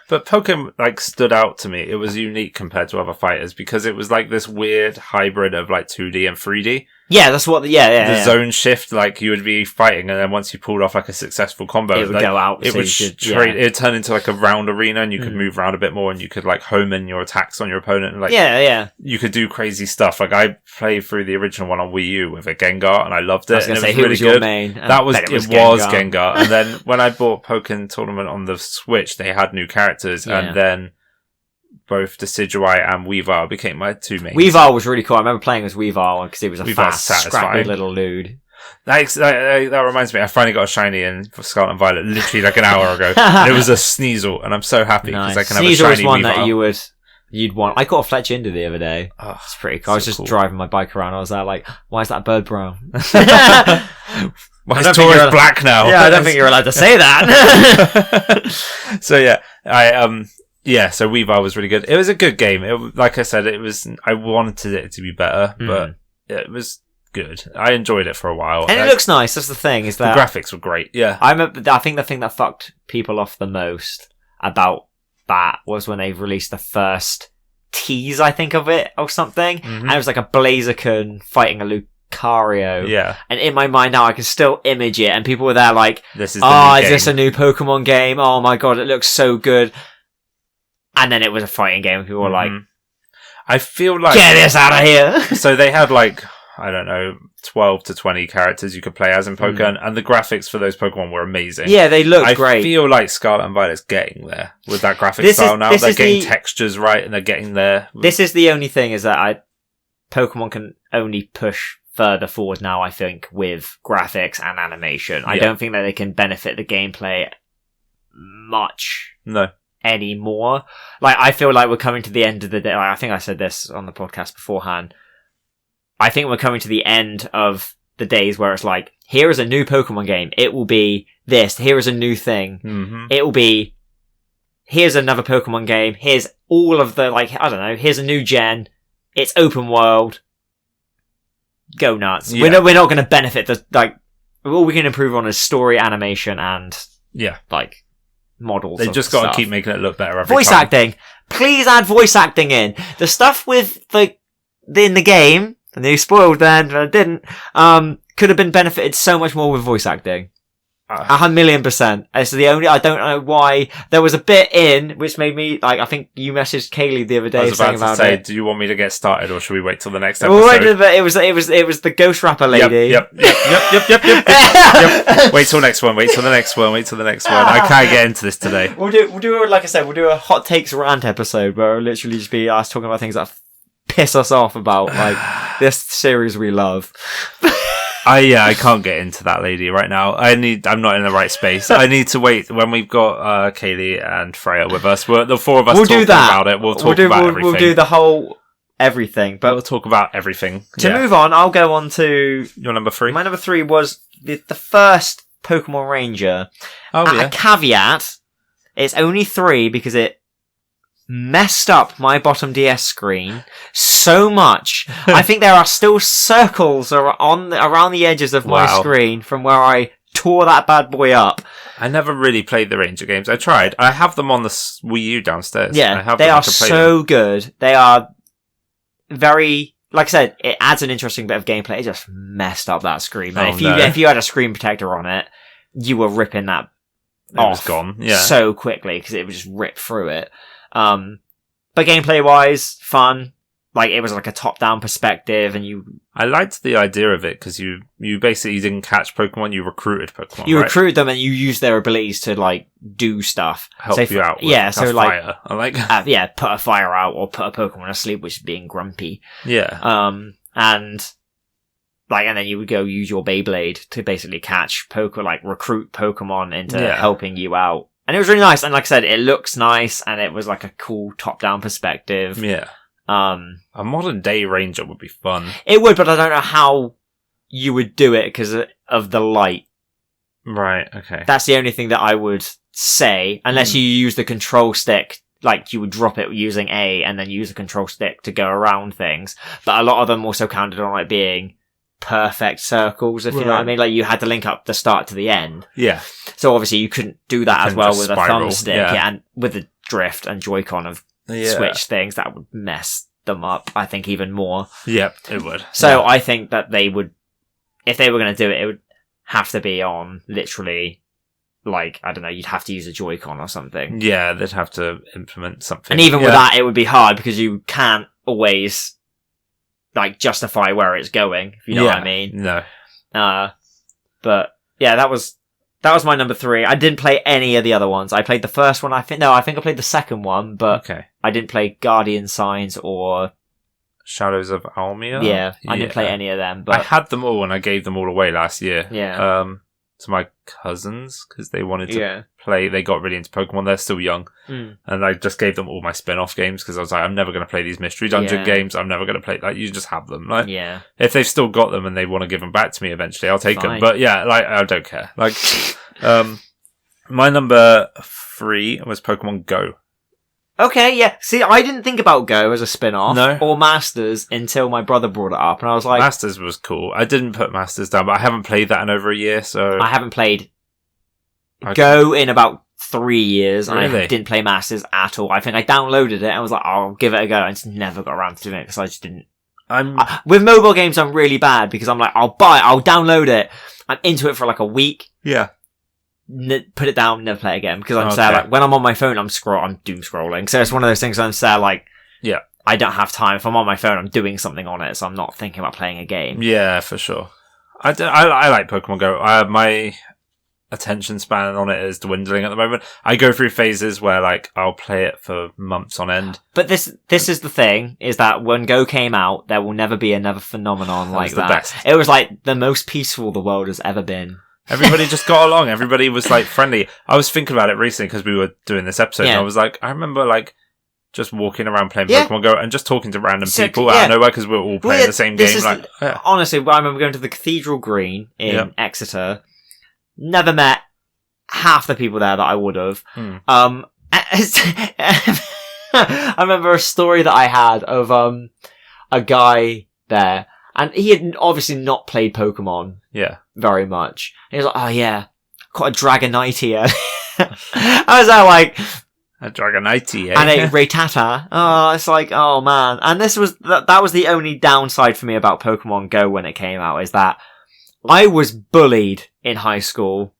But Pokemon, like, stood out to me. It was unique compared to other fighters because it was like this weird hybrid of like 2D and 3D. Yeah, that's what. The zone shift, like you would be fighting, and then once you pulled off like a successful combo, it would go out. It would it would turn into like a round arena, and you could move around a bit more, and you could like home in your attacks on your opponent. And, like, you could do crazy stuff. Like I played through the original one on Wii U with a Gengar, and I loved it. I was going to say, who was your main? That was it. Was Gengar, and then when I bought Pokemon Tournament on the Switch, they had new characters, and then both Decidueye and Weavile became my two mains. Weavile was really cool. I remember playing as Weavile because he was a fast, scrappy little dude. That reminds me, I finally got a shiny in Scarlet and Violet literally like an hour ago. And it was a Sneasel, and I'm so happy because I can have a shiny Weavile. Sneasel is one that you'd want. I caught a Fletchinder the other day. Oh, it's pretty cool. I was just driving my bike around. I was like, why is that bird brown? Why is Taurus black now? Yeah, I don't think you're allowed to say that. So so Weavile was really good. It was a good game. Like I said, I wanted it to be better, but it was good. I enjoyed it for a while. And it looks nice, that's the thing. Is that the graphics were great, yeah. I think the thing that fucked people off the most about that was when they released the first tease, I think, of it, or something. Mm-hmm. And it was like a Blaziken fighting a Lucario. Yeah. And in my mind now, I can still image it, and people were there like, is this a new Pokemon game? Oh my god, it looks so good. And then it was a fighting game, and people were like, I feel like... Get this out of here! So they had like, I don't know, 12 to 20 characters you could play as in Pokemon, and the graphics for those Pokemon were amazing. Yeah, they look great. I feel like Scarlet and Violet's getting there with that graphic style now. They're getting textures right, and they're getting there. This is the only thing, is that Pokemon can only push further forward now, I think, with graphics and animation. I don't think that they can benefit the gameplay much. No. Anymore. Like, I feel like we're coming to the end of the day. Like, I think I said this on the podcast beforehand. I think we're coming to the end of the days where it's like, here is a new Pokemon game. It will be this. Here is a new thing. Mm-hmm. It will be, here's another Pokemon game. Here's all of the, like, I don't know, here's a new gen. It's open world. Go nuts. Yeah. We're not going to benefit all we can improve on is story, animation, and like models. They just got to keep making it look better every voice time. Acting. Please add voice acting in. The stuff with in the game, and they spoiled then, but I didn't, could have been benefited so much more with voice acting. 1,000,000%. It's the only, I don't know why. There was a bit in which made me, like, I think you messaged Kaylee the other day. I was about to say, do you want me to get started, or should we wait till the next episode? It was the ghost rapper lady. Yep. Wait till next one. Wait till the next one. I can't get into this today. We'll do like I said, we'll do a hot takes rant episode where it'll literally just be us talking about things that piss us off about, like, this series we love. I can't get into that lady right now. I'm not in the right space. I need to wait when we've got Kaylee and Freya with us. The four of us talking about it. We'll talk about everything. We'll do the whole everything. But we'll talk about everything. To move on, I'll go on to your number 3. My number 3 was the first Pokemon Ranger. A caveat, it's only 3 because it messed up my bottom DS screen so much. I think there are still circles around the edges of my screen from where I tore that bad boy up. I never really played the Ranger games. I tried. I have them on the Wii U downstairs. Yeah, they are so good. They are very, like I said, it adds an interesting bit of gameplay. It just messed up that screen. Man. If you had a screen protector on it, you were ripping that it was gone. Yeah. So quickly because it would just rip through it. But gameplay wise, fun. Like, it was like a top-down perspective, and I liked the idea of it, because you basically didn't catch Pokemon, you recruited Pokemon, You recruited them, and you used their abilities to, like, do stuff. Help you out with so, like... fire. I like put a fire out, or put a Pokemon asleep, which is being grumpy. Yeah. And then you would go use your Beyblade to basically catch recruit Pokemon into helping you out. And it was really nice, and like I said, it looks nice, and it was like a cool top-down perspective. Yeah. A modern day Ranger would be fun. It would, but I don't know how you would do it because of the light. Right, okay. That's the only thing that I would say, unless you use the control stick, like you would drop it using A and then use the control stick to go around things. But a lot of them also counted on it being perfect circles, if you know what I mean. Like, you had to link up the start to the end. Yeah. So obviously you couldn't do that as well with spiral. a thumbstick and with the drift and Joy-Con of Switch things. That would mess them up, I think, even more. Yep, it would. So I think that they would, if they were going to do it, it would have to be on literally, like, I don't know, you'd have to use a Joy-Con or something. Yeah, they'd have to implement something. And even with that, it would be hard because you can't always, like, justify where it's going, if you know what I mean. No. But yeah, that was my number 3. I didn't play any of the other ones. I played the first one. I think I played the second one, but I didn't play Guardian Signs or Shadows of Almia. Yeah, I didn't play any of them. But I had them all and I gave them all away last year. Yeah. To my cousins because they wanted to play. They got really into Pokemon. They're still young, and I just gave them all my spin-off games because I was like, I'm never going to play these mystery dungeon games. I'm never going to play. Like, you just have them. Like, if they've still got them and they want to give them back to me eventually, I'll take them. But yeah, like, I don't care. Like, my number 3 was Pokemon Go. Okay, yeah. See, I didn't think about Go as a spin-off or Masters until my brother brought it up, and I was like... Masters was cool. I didn't put Masters down, but I haven't played that in over a year, so... I haven't played Go in about 3 years, and I didn't play Masters at all. I think I downloaded it, and I was like, I'll give it a go. I just never got around to doing it, because I just didn't... with mobile games, I'm really bad, because I'm like, I'll download it. I'm into it for like a week. Yeah. Put it down, never play it again, because I'm sad. Like, when I'm on my phone, I'm doom scrolling. So it's one of those things I'm sad, like, I don't have time. If I'm on my phone, I'm doing something on it, so I'm not thinking about playing a game. Yeah, for sure. I like Pokemon Go. My attention span on it is dwindling at the moment. I go through phases where, like, I'll play it for months on end. But this is the thing, is that when Go came out, there will never be another phenomenon like that. Best. It was like the most peaceful the world has ever been. Everybody just got along. Everybody was, like, friendly. I was thinking about it recently because we were doing this episode, and I was like, I remember, like, just walking around playing Pokemon Go and just talking to random people out of nowhere because we were all playing the same game. Honestly, I remember going to the Cathedral Green in Exeter. Never met half the people there that I would have. I remember a story that I had of a guy there, and he had obviously not played Pokemon very much. And he was like, oh yeah, caught a Dragonite here. I was there like... A Dragonite, and a Rattata. Oh, it's like, oh man. And that was the only downside for me about Pokemon Go when it came out, is that I was bullied in high school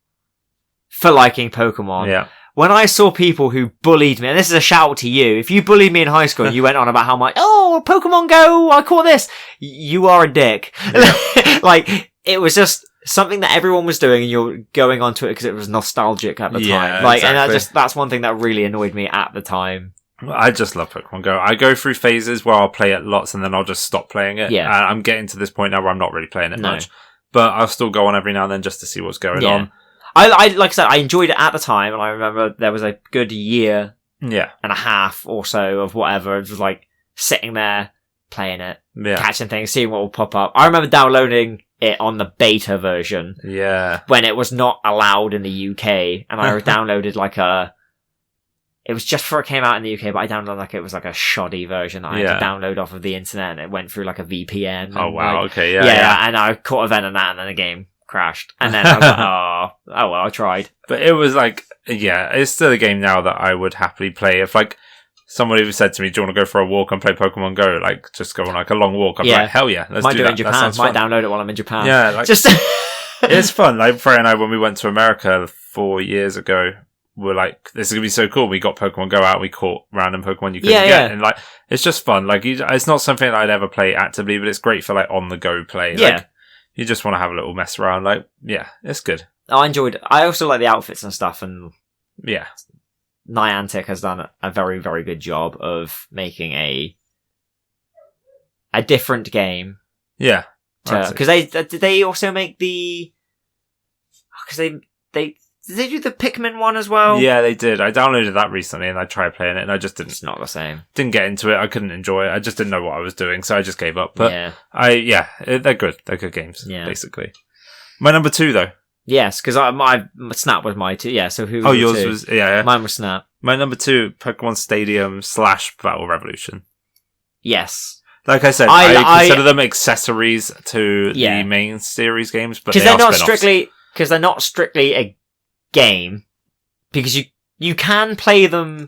for liking Pokemon. Yeah. When I saw people who bullied me, and this is a shout out to you, if you bullied me in high school and you went on about how much, oh, Pokemon Go, I caught this, you are a dick. Yeah. Like, it was just something that everyone was doing, and you're going onto it because it was nostalgic at the time. Like, exactly. And that's one thing that really annoyed me at the time. I just love Pokemon Go. I go through phases where I'll play it lots and then I'll just stop playing it. Yeah. I'm getting to this point now where I'm not really playing it much. But I'll still go on every now and then just to see what's going on. I like I said, I enjoyed it at the time, and I remember there was a good year and a half or so of whatever. It was like sitting there, playing it, catching things, seeing what will pop up. I remember downloading it on the beta version. Yeah. When it was not allowed in the UK, and I downloaded like it was just before it came out in the UK, but I downloaded like it was like a shoddy version that I had to download off of the internet, and it went through like a VPN. Oh wow, like, okay, and I caught a vent on that, and then the game crashed. And then I was like, oh well, I tried. But it was like, it's still a game now that I would happily play. If like somebody said to me, do you want to go for a walk and play Pokemon Go? Like, just go on like a long walk. I'm like, hell yeah, let's do that. Might do it in Japan. Might download it while I'm in Japan. Yeah, like... Just... It's fun. Like Freya and I, when we went to America 4 years ago, we're like, this is gonna be so cool. We got Pokemon Go out. We caught random Pokemon you couldn't get, and like, it's just fun. Like, it's not something I'd ever play actively, but it's great for like on the go play. Yeah, like, you just want to have a little mess around. Like, yeah, it's good. I enjoyed it. I also like the outfits and stuff, and yeah, Niantic has done a very, very good job of making a different game. Yeah, because they also make the because they. Did they do the Pikmin one as well? Yeah, they did. I downloaded that recently and I tried playing it and I just didn't. It's not the same. Didn't get into it. I couldn't enjoy it. I just didn't know what I was doing, so I just gave up. But they're good. They're good games, basically. My number 2, though. Yes, because my Snap was my 2. Yeah, so who? Oh, yours was Mine was Snap. My number 2, Pokemon Stadium / Battle Revolution. Yes. Like I said, I consider them accessories to the main series games, but they're not strictly because they're not strictly a game, because you can play them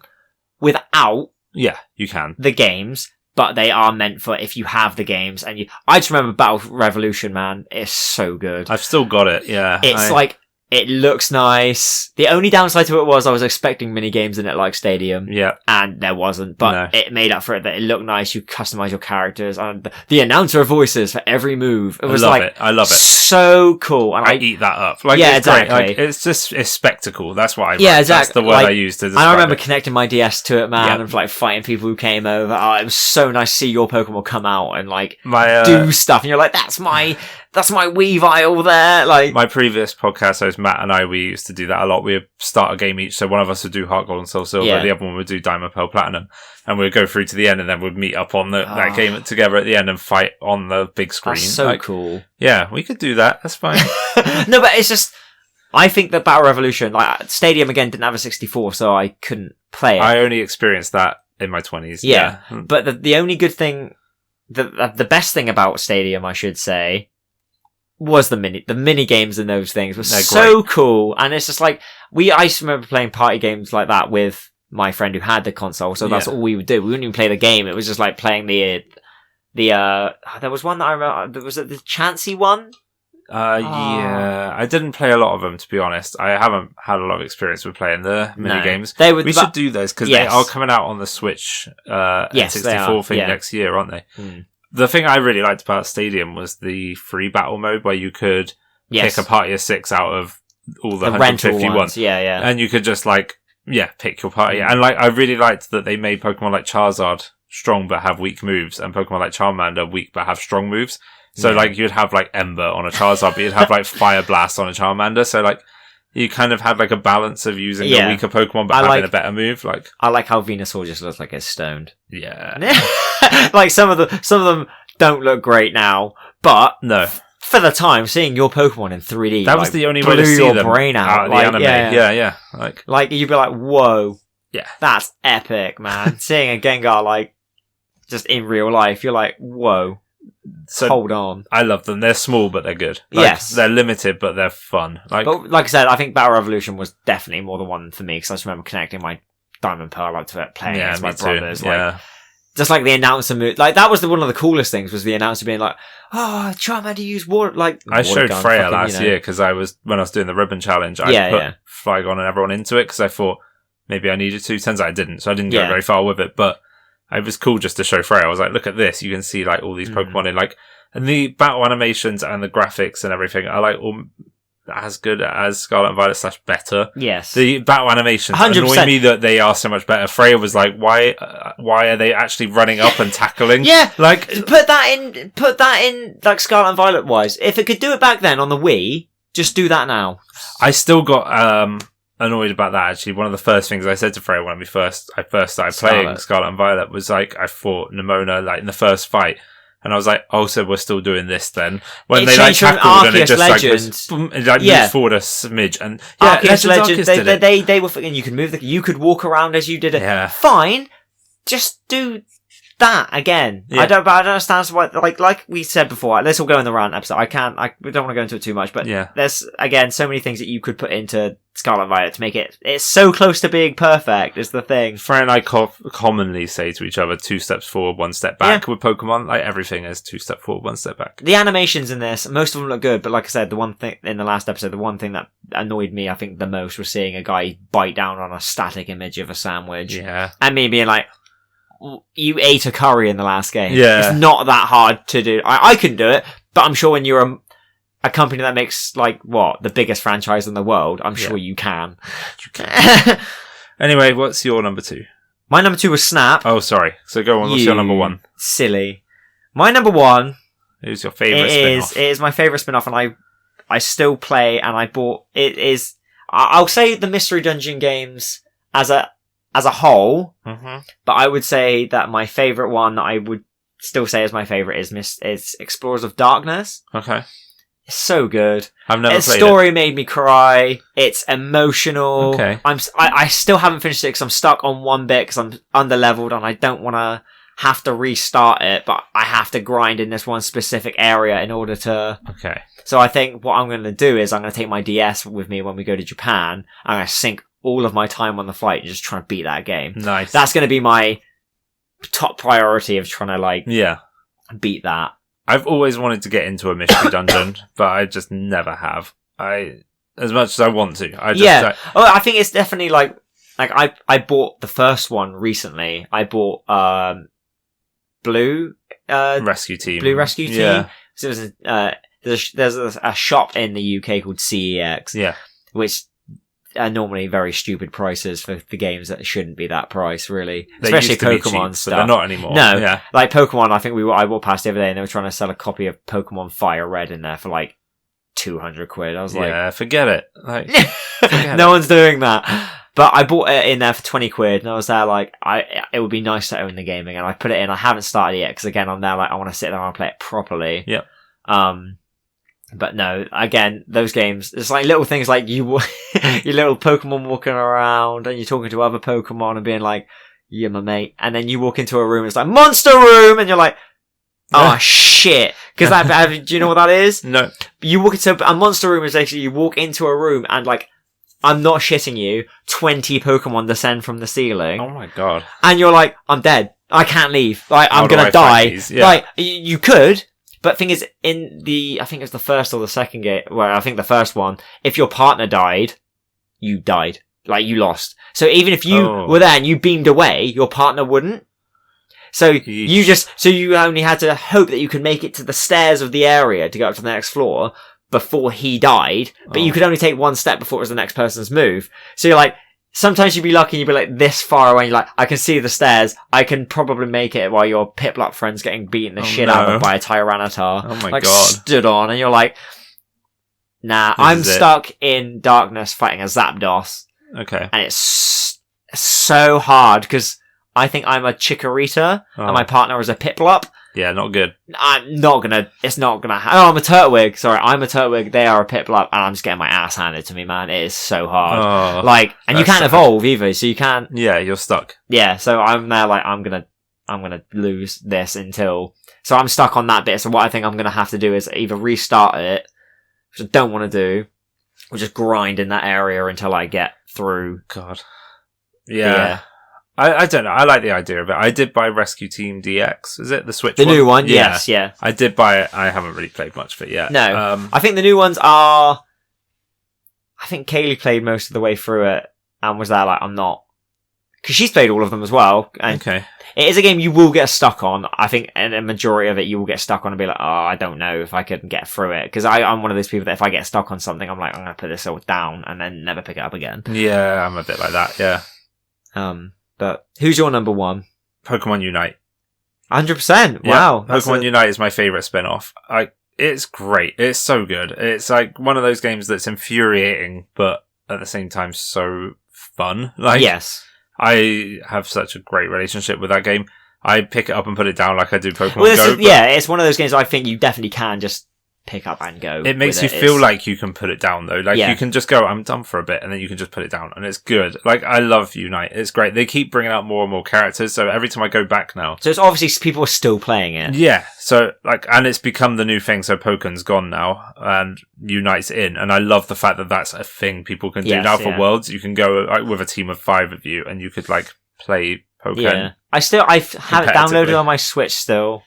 without you can the games, but they are meant for if you have the games. And I just remember Battle Revolution, man, it's so good. I've still got it. It's like, it looks nice. The only downside to it was I was expecting mini games in it like Stadium. Yeah. And there wasn't. But it made up for it that it looked nice. You customize your characters. And the announcer voices for every move. It was I love it. So cool. And I eat that up. Like, yeah, it's exactly. great. Like, it's spectacle. That's what I wrote. Yeah, exactly. That's the word I used to describe I remember it. connecting my DS to it, man, and like fighting people who came over. Oh, it was so nice to see your Pokemon come out and like do stuff. And you're like, that's my Weavile there. Like, my previous podcast host, Matt, and I, we used to do that a lot. We'd start a game each, so one of us would do Heart Gold and Soul Silver, the other one would do Diamond, Pearl, Platinum, and we'd go through to the end, and then we'd meet up on that game together at the end and fight on the big screen. That's so cool. Yeah, we could do that. That's fine. No, but it's just, I think that Battle Revolution, like Stadium again, didn't have a 64, so I couldn't play it. I only experienced that in my 20s. Yeah. But the only good thing, the best thing about Stadium, I should say, was the mini games and those things were so cool. And it's just like, I used to remember playing party games like that with my friend who had the console, so that's all we would do. We wouldn't even play the game. It was just like playing there was one that I remember, there was the Chansey one. Yeah, I didn't play a lot of them, to be honest. I haven't had a lot of experience with playing the mini games. We should do those because they are coming out on the Switch N64 thing next year, aren't they? Mm. The thing I really liked about Stadium was the free battle mode where you could pick a party of 6 out of all the 150 ones. Yeah. And you could just pick your party. And I really liked that they made Pokemon like Charizard strong but have weak moves, and Pokemon like Charmander weak but have strong moves. So you'd have Ember on a Charizard, but you'd have Fire Blast on a Charmander. So you kind of had a balance of using the weaker Pokemon but having a better move. I like how Venusaur just looks like it's stoned. Yeah. Some of them don't look great now, but no. For the time, seeing your Pokemon in 3D, that was the only way to see your them brain out of the anime. Yeah. You'd be like, whoa, yeah, that's epic, man. Seeing a Gengar just in real life, you're like, whoa. So hold on. I love them. They're small, but they're good. Yes. They're limited, but they're fun. But like I said, I think Battle Revolution was definitely more the one for me, because I just remember connecting my Diamond Pearl to it, playing against my brothers. Just the announcer move. That was one of the coolest things, was the announcer being like, oh, Charmander used water. I showed Freya last year, because when I was doing the ribbon challenge, I put Flygon and everyone into it, because I thought maybe I needed to. Turns out I didn't, so I didn't go very far with it, but it was cool just to show Freya. I was like, look at this. You can see all these Pokemon in and the battle animations and the graphics and everything are all as good as Scarlet and Violet / better. Yes. The battle animations 100%. Annoy me that they are so much better. Freya was like, why are they actually running up and tackling? Yeah. Put that in Scarlet and Violet wise. If it could do it back then on the Wii, just do that now. I still got annoyed about that, actually. One of the first things I said to Freya when I first started playing Scarlet and Violet was I fought Nimona in the first fight, and I was like, oh, so we're still doing this then? When they tackled and it just moved forward a smidge, and Arceus Legends, they were thinking you could walk around as you did it. Yeah. Fine, just do that again. Yeah. I don't understand why, like we said before, this will go in the rant episode. We don't want to go into it too much, but there's, again, so many things that you could put into Scarlet and Violet to make it's so close to being perfect is the thing. Fran and I commonly say to each other, 2 steps forward, 1 step back with Pokemon. Like, everything is 2 steps forward, 1 step back. The animations in this, most of them look good, but like I said, the one thing in the last episode, the one thing that annoyed me, I think, the most was seeing a guy bite down on a static image of a sandwich. Yeah. And me being like, you ate a curry in the last game. Yeah. It's not that hard to do. I couldn't do it, but I'm sure when you're a company that makes, like, the biggest franchise in the world, I'm sure you can. Anyway, what's your number 2? My number 2 was Snap. Oh, sorry. So go on, what's your number 1? Silly. My number 1... Who's your favourite spin-off? It is my favourite spin-off, and I still play, and I bought... It is... I'll say the Mystery Dungeon games as a whole, but I would say that my favourite one that I would still say is my favourite is Explorers of Darkness. Okay. It's so good. I've never played it. Its story made me cry. It's emotional. Okay. I still haven't finished it because I'm stuck on one bit because I'm under-leveled and I don't want to have to restart it, but I have to grind in this one specific area in order to... Okay. So I think what I'm going to do is I'm going to take my DS with me when we go to Japan. I'm going to sink all of my time on the flight and just try and beat that game. Nice. That's going to be my top priority of trying to, beat that. I've always wanted to get into a mystery dungeon, but I just never have. As much as I want to. I think it's definitely like I bought the first one recently. I bought Blue Rescue Team. Blue Rescue Team. Yeah. So it was there's a shop in the UK called CEX. Yeah. Which are normally very stupid prices for games that shouldn't be that price, really. They especially used to be Pokemon cheap, stuff. But they're not anymore. No. Yeah. Like Pokemon, I think I walked past the other day and they were trying to sell a copy of Pokemon Fire Red in there for like 200 quid. I was like... Yeah, forget it. Like, no one's doing that. But I bought it in there for 20 quid and I was there like, it would be nice to own the game again. I put it in, I haven't started it yet because again, I'm there like, I want to sit there and play it properly. Yep. But no, again, those games, it's like little things like your little Pokemon walking around and you're talking to other Pokemon and being like, you're my mate. And then you walk into a room, it's like, Monster Room! And you're like, oh shit. Because do you know what that is? No. You walk into a Monster Room is actually, you walk into a room and like, I'm not shitting you, 20 Pokemon descend from the ceiling. Oh my god. And you're like, I'm dead. I can't leave. Like, I'm gonna die. Yeah. Like, you could. But thing is, I think it was the first or the second game, well, I think the first one, if your partner died, you died. Like, you lost. So even if you were there and you beamed away, your partner wouldn't. So you only had to hope that you could make it to the stairs of the area to go up to the next floor before he died, but you could only take one step before it was the next person's move. So you're like, sometimes you'd be lucky and you'd be like this far away and you're like, I can see the stairs, I can probably make it while your Piplup friend's getting beaten the shit out of by a Tyranitar. Oh my like, god. Stood on, and you're like, nah, I'm stuck in darkness fighting a Zapdos. Okay. And it's so hard, because I think I'm a Chikorita, and my partner is a Piplup. Yeah, not good. I'm not gonna I'm a Turtwig. Sorry, I'm a Turtwig. They are a Piplup, and I'm just getting my ass handed to me, man. It is so hard. And you can't evolve either, so you can't. Yeah, you're stuck. Yeah, so I'm there like, I'm gonna lose this until, so I'm stuck on that bit. So what I think I'm gonna have to do is either restart it, which I don't want to do, or just grind in that area until I get through. God. Yeah. I don't know. I like the idea of it. I did buy Rescue Team DX. Is it the Switch the one? new one? Yeah. Yes, yeah. I did buy it. I haven't really played much of it yet. No. I think the new ones are... I think Kaylee played most of the way through it and was there like, I'm not... Because she's played all of them as well. And okay. It is a game you will get stuck on. I think in a majority of it you will get stuck on and be like, oh, I don't know if I can get through it. Because I'm one of those people that if I get stuck on something, I'm like, I'm going to put this all down and then never pick it up again. Yeah, I'm a bit like that, yeah. But who's your number 1? Pokemon Unite. 100%. Wow. Yeah, Pokemon Unite is my favourite spin-off. It's great. It's so good. It's like one of those games that's infuriating, but at the same time so fun. Like, yes. I have such a great relationship with that game. I pick it up and put it down like I do Pokemon Go. Yeah, it's one of those games I think you definitely can just pick up and go. It makes you feel like you can put it down, though. Like, you can just go, I'm done for a bit, and then you can just put it down, and it's good. Like, I love Unite. It's great. They keep bringing out more and more characters, so every time I go back now... So it's obviously people are still playing it. Yeah, so, like, and it's become the new thing, so Pokemon's gone now, and Unite's in, and I love the fact that that's a thing people can do now for Worlds. You can go, like, with a team of 5 of you, and you could, like, play Pokemon. Yeah. I have it downloaded on my Switch still.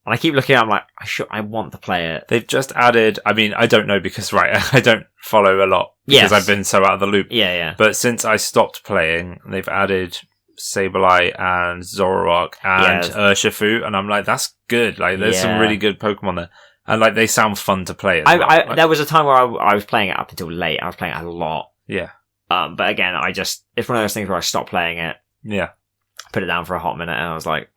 And I keep looking at it, I'm like, I want to play it. They've just added, I mean, I don't know because, I don't follow a lot because I've been so out of the loop. Yeah. But since I stopped playing, they've added Sableye and Zoroark and Urshifu, and I'm like, that's good. Like, there's some really good Pokemon there. And, like, they sound fun to play as well. There was a time where I was playing it up until late. I was playing it a lot. Yeah. But again, it's one of those things where I stopped playing it. Yeah. Put it down for a hot minute, and I was like,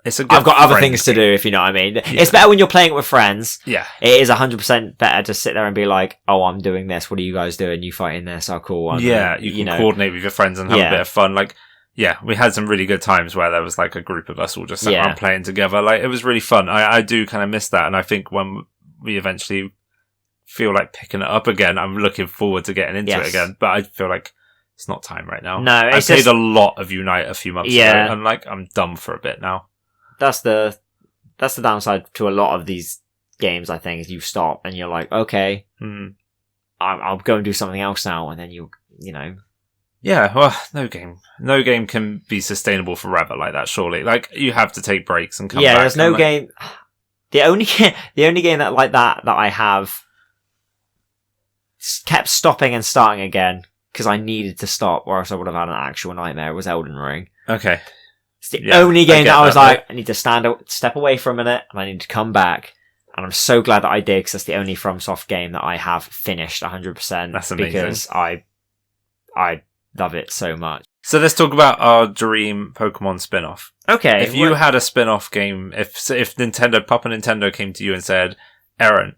I've got other things to do, if you know what I mean. Yeah. It's better when you're playing it with friends. Yeah. It is 100% better to sit there and be like, oh, I'm doing this. What are you guys doing? You fighting this? Oh, cool. You can coordinate with your friends and have a bit of fun. Like, yeah, we had some really good times where there was like a group of us all just sat around playing together. Like, it was really fun. I do kind of miss that. And I think when we eventually feel like picking it up again, I'm looking forward to getting into it again. But I feel like it's not time right now. No, I played a lot of Unite a few months ago, and like, I'm done for a bit now. That's the downside to a lot of these games, I think, is you stop and you're like, okay, I'll go and do something else now, and then you know. Yeah, well, no game can be sustainable forever like that, surely. Like, you have to take breaks and come back. Yeah, there's no game. The only game that like that I have kept stopping and starting again because I needed to stop, or else I would have had an actual nightmare, was Elden Ring. Okay. It's the only game that I was like, I need to step away for a minute, and I need to come back. And I'm so glad that I did, because that's the only FromSoft game that I have finished 100%. That's amazing. Because I love it so much. So let's talk about our dream Pokemon spin-off. Okay. If you had a spin-off game, if Papa Nintendo came to you and said, Aaron,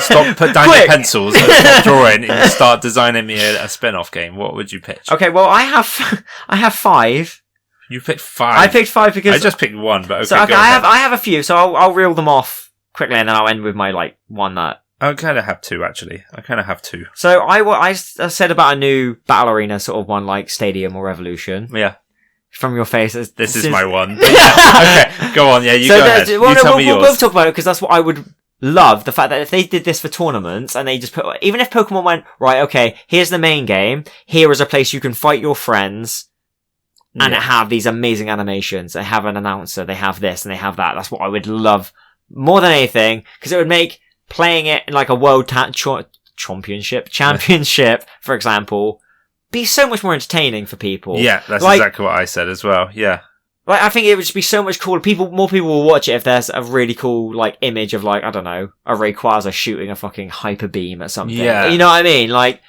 stop, put down your pencils and stop drawing and start designing me a spin-off game, what would you pitch? Okay, well, I have 5. You picked 5. I picked 5 because I just picked 1, but okay. So, okay, I have a few, so I'll reel them off quickly, and then I'll end with my one that. I kind of have 2, actually. So I said about a new battle arena sort of one, like Stadium or Revolution. Yeah. From your face, this is my one. Okay, go on. Yeah, you go ahead. We'll talk about it, because that's what I would love. The fact that if they did this for tournaments and they just put, even if Pokemon went, right, okay, here's the main game. Here is a place you can fight your friends. And it have these amazing animations. They have an announcer. They have this and they have that. That's what I would love more than anything, because it would make playing it in like a world championship, for example, be so much more entertaining for people. Yeah, that's exactly what I said as well. Yeah. Like, I think it would just be so much cooler. More people will watch it if there's a really cool, like, image of, like, I don't know, a Rayquaza shooting a fucking hyper beam at something. Yeah. You know what I mean? Like,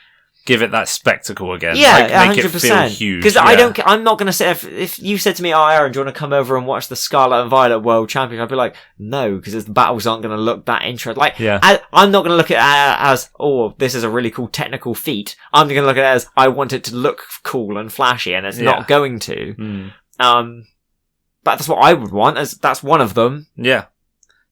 give it that spectacle again. Yeah, like, make 100%. It feel huge. Because I'm not going to say, if you said to me, oh, Aaron, do you want to come over and watch the Scarlet and Violet World Championship? I'd be like, no, because the battles aren't going to look that interesting. Like, I'm not going to look at it as, oh, this is a really cool technical feat. I'm going to look at it as, I want it to look cool and flashy, and it's not going to. But that's what I would want, as that's one of them. Yeah.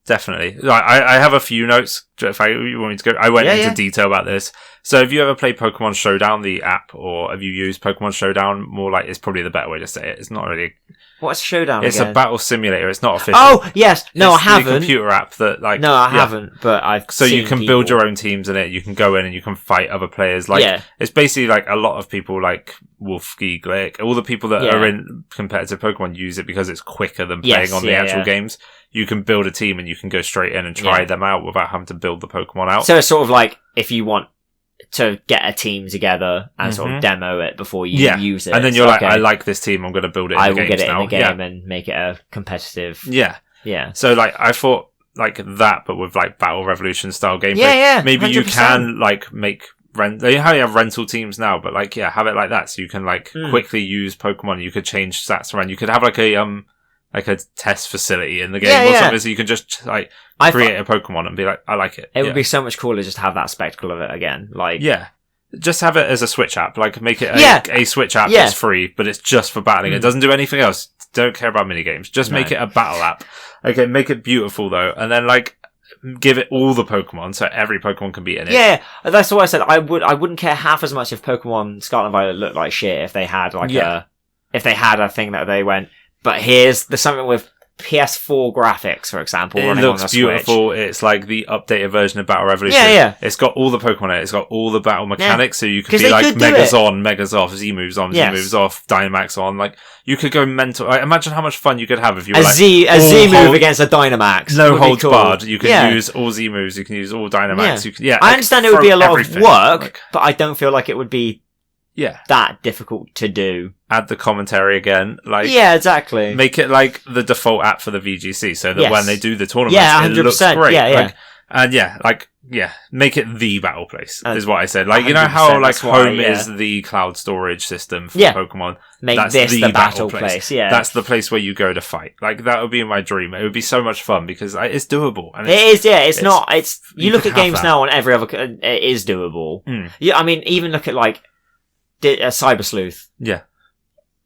Definitely. I have a few notes. If you want me to go, I went into detail about this. So, have you ever played Pokemon Showdown, the app, or have you used Pokemon Showdown? More like, it's probably the better way to say it. It's not really. What's Showdown? It's again? A battle simulator. It's not official. Oh yes, no, it's I haven't. The computer app that No, I haven't. But I've. So seen you can people. build your own teams in it. You can go in and you can fight other players. Like, it's basically like a lot of people like Wolfie, Glick, all the people that are in competitive Pokemon use it because it's quicker than playing on the actual games. You can build a team and you can go straight in and try them out without having to build the Pokemon out. So it's sort of like if you want to get a team together and sort of demo it before you use it. And then you're like, I like this team, I'm going to build it in the games now. I will get it in the game and make it a competitive... Yeah. So like, I thought like that, but with like Battle Revolution style gameplay. Yeah, maybe 100%. You can like make... They have rental teams now, but like, have it like that so you can like quickly use Pokemon. You could change stats around. You could have like a test facility in the game or something, so you can just like create a Pokemon and be like, I like it. It would be so much cooler just to have that spectacle of it again. Like, just have it as a Switch app. Like, make it a Switch app that's free, but it's just for battling. It doesn't do anything else. Don't care about minigames. Just make it a battle app. Okay, make it beautiful though, and then like give it all the Pokemon, so every Pokemon can be in it. Yeah, that's what I said. I wouldn't care half as much if Pokemon Scarlet and Violet looked like shit if they had a thing that they went, but there's something with PS4 graphics, for example. It looks beautiful. Switch. It's like the updated version of Battle Revolution. Yeah. It's got all the Pokemon in it. It's got all the battle mechanics, so you could be like Megas on, Megas off, Z moves on, Z moves off, Dynamax on. Like, you could go mental. Like, imagine how much fun you could have if you were a Z move against a Dynamax. No holds barred. You can use all Z moves. You can use all Dynamax. You can, I understand it would be a lot of work, but I don't feel like it would be that difficult to do. Add the commentary again. Like, yeah, exactly. Make it like the default app for the VGC, so that when they do the tournaments, 100%. it looks great. Like, make it the battle place is what I said. Like, you know how like home is the cloud storage system for Pokemon. That's this the battle place. Yeah, that's the place where you go to fight. Like, that would be my dream. It would be so much fun because it's doable. And it is. Yeah, it's not. It's you look at games now on every other. It is doable. Yeah, I mean, even look at like Cyber Sleuth. Yeah.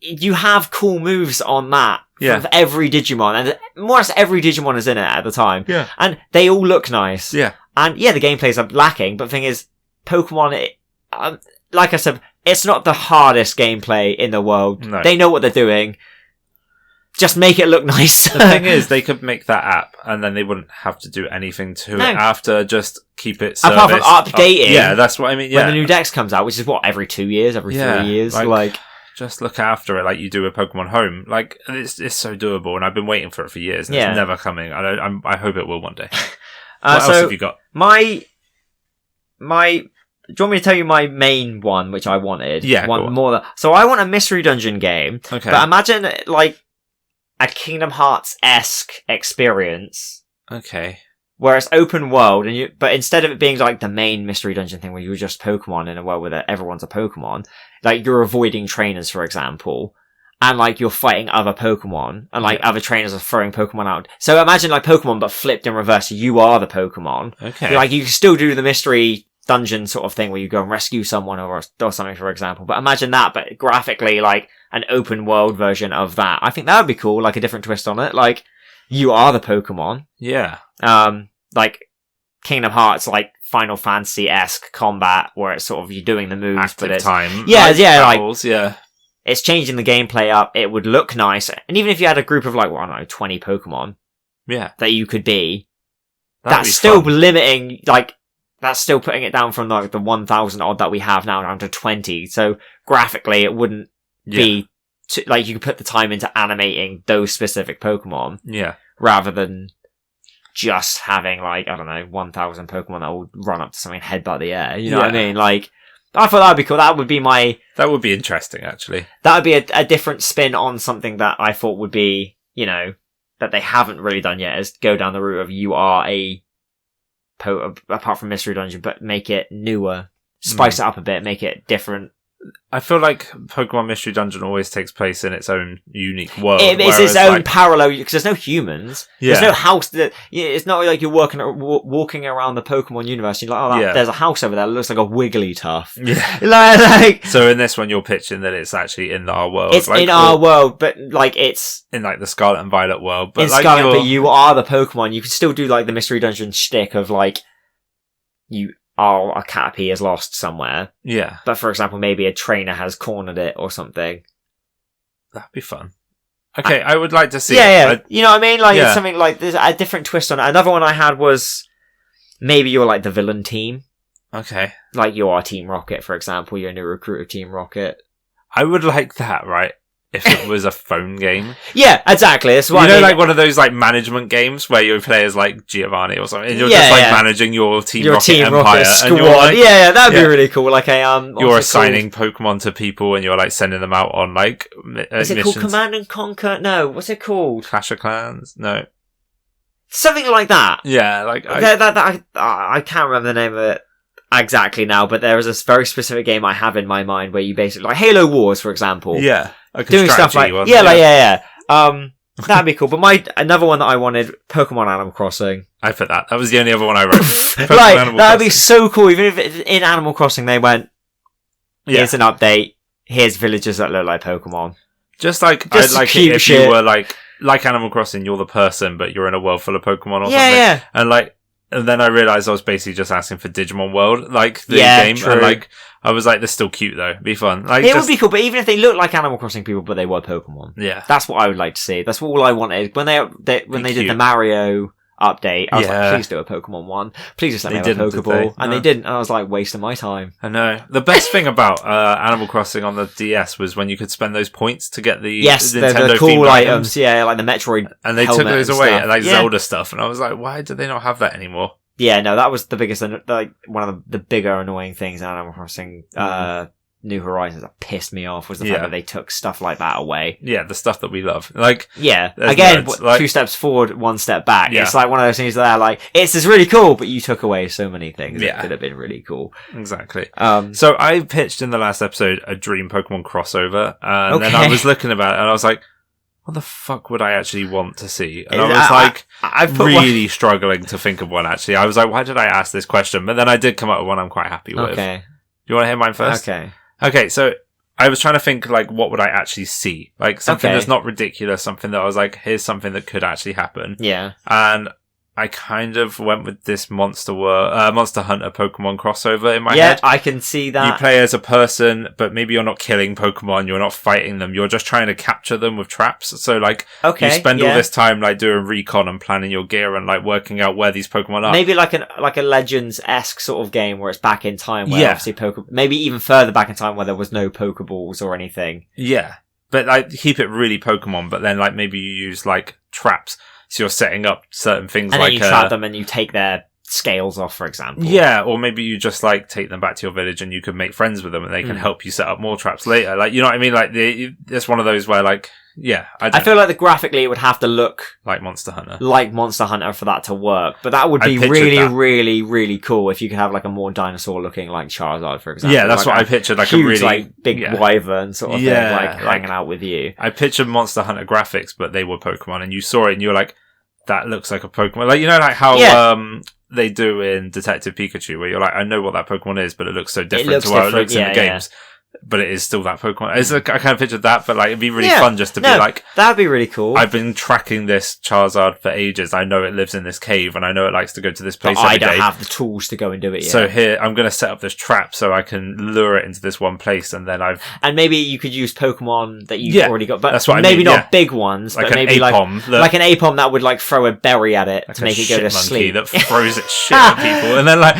You have cool moves on that for every Digimon, and more or less every Digimon is in it at the time. Yeah. And they all look nice. Yeah. And the gameplays are lacking, but the thing is, Pokemon, like I said, it's not the hardest gameplay in the world. No. They know what they're doing. Just make it look nice. The thing is, they could make that app, and then they wouldn't have to do anything to it after, just keep it serviced. Apart from updating. Yeah, that's what I mean, when the new Dex comes out, which is every 2 years, every 3 years, like just look after it like you do with Pokemon Home. Like, it's so doable, and I've been waiting for it for years, and it's never coming. I hope it will one day. What else have you got? Do you want me to tell you my main one, which I wanted? Yeah, So I want a mystery dungeon game. Okay. But imagine, like, a Kingdom Hearts-esque experience. Okay. Where it's open world, but instead of it being like the main mystery dungeon thing where you're just Pokemon in a world where everyone's a Pokemon, like you're avoiding trainers, for example, and like you're fighting other Pokemon, and like other trainers are throwing Pokemon out. So imagine like Pokemon, but flipped in reverse. You are the Pokemon. Okay. Like, you can still do the mystery dungeon sort of thing where you go and rescue someone or something, for example. But imagine that, but graphically like an open world version of that. I think that would be cool, like a different twist on it. Like, you are the Pokemon. Yeah. Like Kingdom Hearts, like Final Fantasy-esque combat where it's sort of you're doing the moves, active but it's time. Battles, like it's changing the gameplay up. It would look nice, and even if you had a group of like 20 Pokemon, that you could be, that's still limiting. Like, that's still putting it down from like the 1,000 odd that we have now down to 20. So graphically, it wouldn't be like you could put the time into animating those specific Pokemon, rather than just having like, I don't know, 1,000 Pokemon that will run up to something and headbutt the air. You know what I mean? Like, I thought that would be cool. That would be interesting, actually. That would be a different spin on something that I thought would be, that they haven't really done yet, is go down the route of you are apart from Mystery Dungeon, but make it newer. Spice it up a bit, make it different. I feel like Pokemon Mystery Dungeon always takes place in its own unique world. It's its own parallel, because there's no humans. There's no house. It's not like you're walking around the Pokemon universe. You're like, there's a house over there that looks like a Wigglytuff. Yeah. So in this one, you're pitching that it's actually in our world. It's in our world, but like it's in like the Scarlet and Violet world. But in Scarlet, but you are the Pokemon. You can still do like the Mystery Dungeon shtick of like you. A Caterpie is lost somewhere. Yeah. But for example, maybe a trainer has cornered it or something. That'd be fun. Okay, I would like to see it. You know what I mean? Like, it's something like, there's a different twist on it. Another one I had was, maybe you're like the villain team. Okay. Like, you are Team Rocket, for example. You're a new recruit of Team Rocket. I would like that, right? If it was a phone game. Yeah, exactly. That's what like one of those like management games where you play as like Giovanni or something. And you're just like managing your Team Rocket empire. Squad. And you're like, that'd be really cool. Like you're assigning Pokemon to people and you're like sending them out on like is it missions. called Command and Conquer? No, what's it called? Clash of Clans? No. Something like that. Yeah, like I can't remember the name of it exactly now, but there is this very specific game I have in my mind where you basically like Halo Wars, for example. Yeah. Like doing stuff like that'd be cool. But another one that I wanted, Pokemon Animal Crossing. I put that. That was the only other one I wrote. Like, that'd be so cool. Even if in Animal Crossing they went, here's an update. Here's villages that look like Pokemon. I'd like it if you were like Animal Crossing, you're the person, but you're in a world full of Pokemon or something. Yeah. And like, And then I realised I was basically just asking for Digimon World, like the Yeah, game. true. And like, I was like, "This is still cute though. It'd be fun." Like, It would be cool, but even if they look like Animal Crossing people, but they were Pokemon, yeah, that's what I would like to see. That's all I wanted when they did the Mario update. I was like, please do a Pokemon one. Please just let me have a Pokeball, and they didn't. And I was like, wasting my time. I know. The best thing about Animal Crossing on the DS was when you could spend those points to get the Nintendo the cool themed items, yeah, like the Metroid, and they took those away, stuff. like Zelda stuff, and I was like, why do they not have that anymore? Yeah, no, that was the biggest, like one of the bigger annoying things in Animal Crossing. New Horizons that pissed me off was the fact that they took stuff like that away. Yeah, the stuff that we love. Like, again, 2 steps forward, 1 step back. Yeah. It's like one of those things that are like, it's really cool, but you took away so many things that could have been really cool. Exactly. So I pitched in the last episode a dream Pokemon crossover, and then I was looking about it, and I was like, what the fuck would I actually want to see? And I was really struggling to think of one, actually. I was like, why did I ask this question? But then I did come up with one I'm quite happy with. Okay. Do you want to hear mine first? Okay, so I was trying to think, like, what would I actually see? Like, something that's not ridiculous, something that I was like, here's something that could actually happen. Yeah. And I kind of went with this Monster Hunter Pokemon crossover in my head. Yeah, I can see that. You play as a person, but maybe you're not killing Pokemon, you're not fighting them, you're just trying to capture them with traps. So, like, you spend all this time, like, doing recon and planning your gear and, like, working out where these Pokemon are. Maybe like a Legends-esque sort of game where it's back in time, where obviously maybe even further back in time where there was no Pokeballs or anything. Yeah. But, like, keep it really Pokemon, but then, like, maybe you use, like, traps. So you're setting up certain things, and like... then you trap them and you take their scales off, for example. Yeah, or maybe you just, like, take them back to your village and you can make friends with them and they can help you set up more traps later. Like, you know what I mean? Like, it's one of those where, like, I feel like graphically it would have to look... like Monster Hunter. Like Monster Hunter for that to work. But that would be really, really, really cool if you could have, like, a more dinosaur-looking, like, Charizard, for example. Yeah, that's like what I pictured, like, huge, a really... like, big wyvern sort of thing, like, hanging out with you. I pictured Monster Hunter graphics, but they were Pokemon, and you saw it and you were like, that looks like a Pokemon. Like, you know, like how they do in Detective Pikachu, where you're like, I know what that Pokemon is, but it looks so different to how it looks in the games. But it is still that Pokemon. It's like, I kind of pictured that, but like, it'd be really fun just to be like... That'd be really cool. I've been tracking this Charizard for ages. I know it lives in this cave, and I know it likes to go to this place every day. I don't have the tools to go and do it yet. So here, I'm going to set up this trap so I can lure it into this one place, and then And maybe you could use Pokemon that you've already got, but that's what maybe not big ones, like but maybe like an Apom that would like throw a berry at it to make it go to sleep. That throws its shit at people, and then like,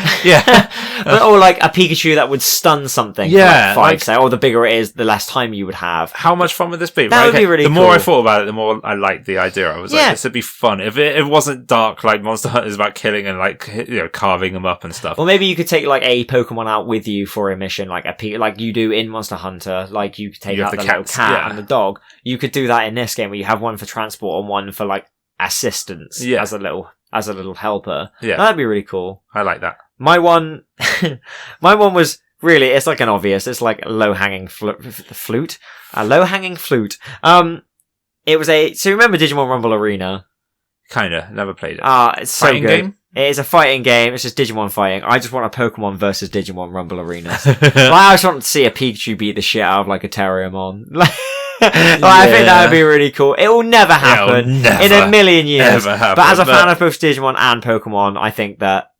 or like a Pikachu that would stun something for like 5 seconds, or the bigger it is, the less time you would have. How much fun would this be? That would be really cool. The more I thought about it, the more I liked the idea. I was like, this would be fun. If it wasn't dark, like Monster Hunter is about killing and like, you know, carving them up and stuff. Or maybe you could take like a Pokemon out with you for a mission, like like you do in Monster Hunter. Like you could take out the little cat and the dog. You could do that in this game where you have one for transport and one for like assistance as a little helper. Yeah. That'd be really cool. I like that. My one was really, it's like an obvious, it's like a low-hanging flute. A low-hanging flute. It was so remember Digimon Rumble Arena? Kinda, never played it. It's so good. Game? It is a fighting game, it's just Digimon fighting. I just want a Pokemon versus Digimon Rumble Arena. I just want to see a Pikachu beat the shit out of like a Terriermon. I think that would be really cool. It will never happen in a million years. But as a fan of both Digimon and Pokemon, I think that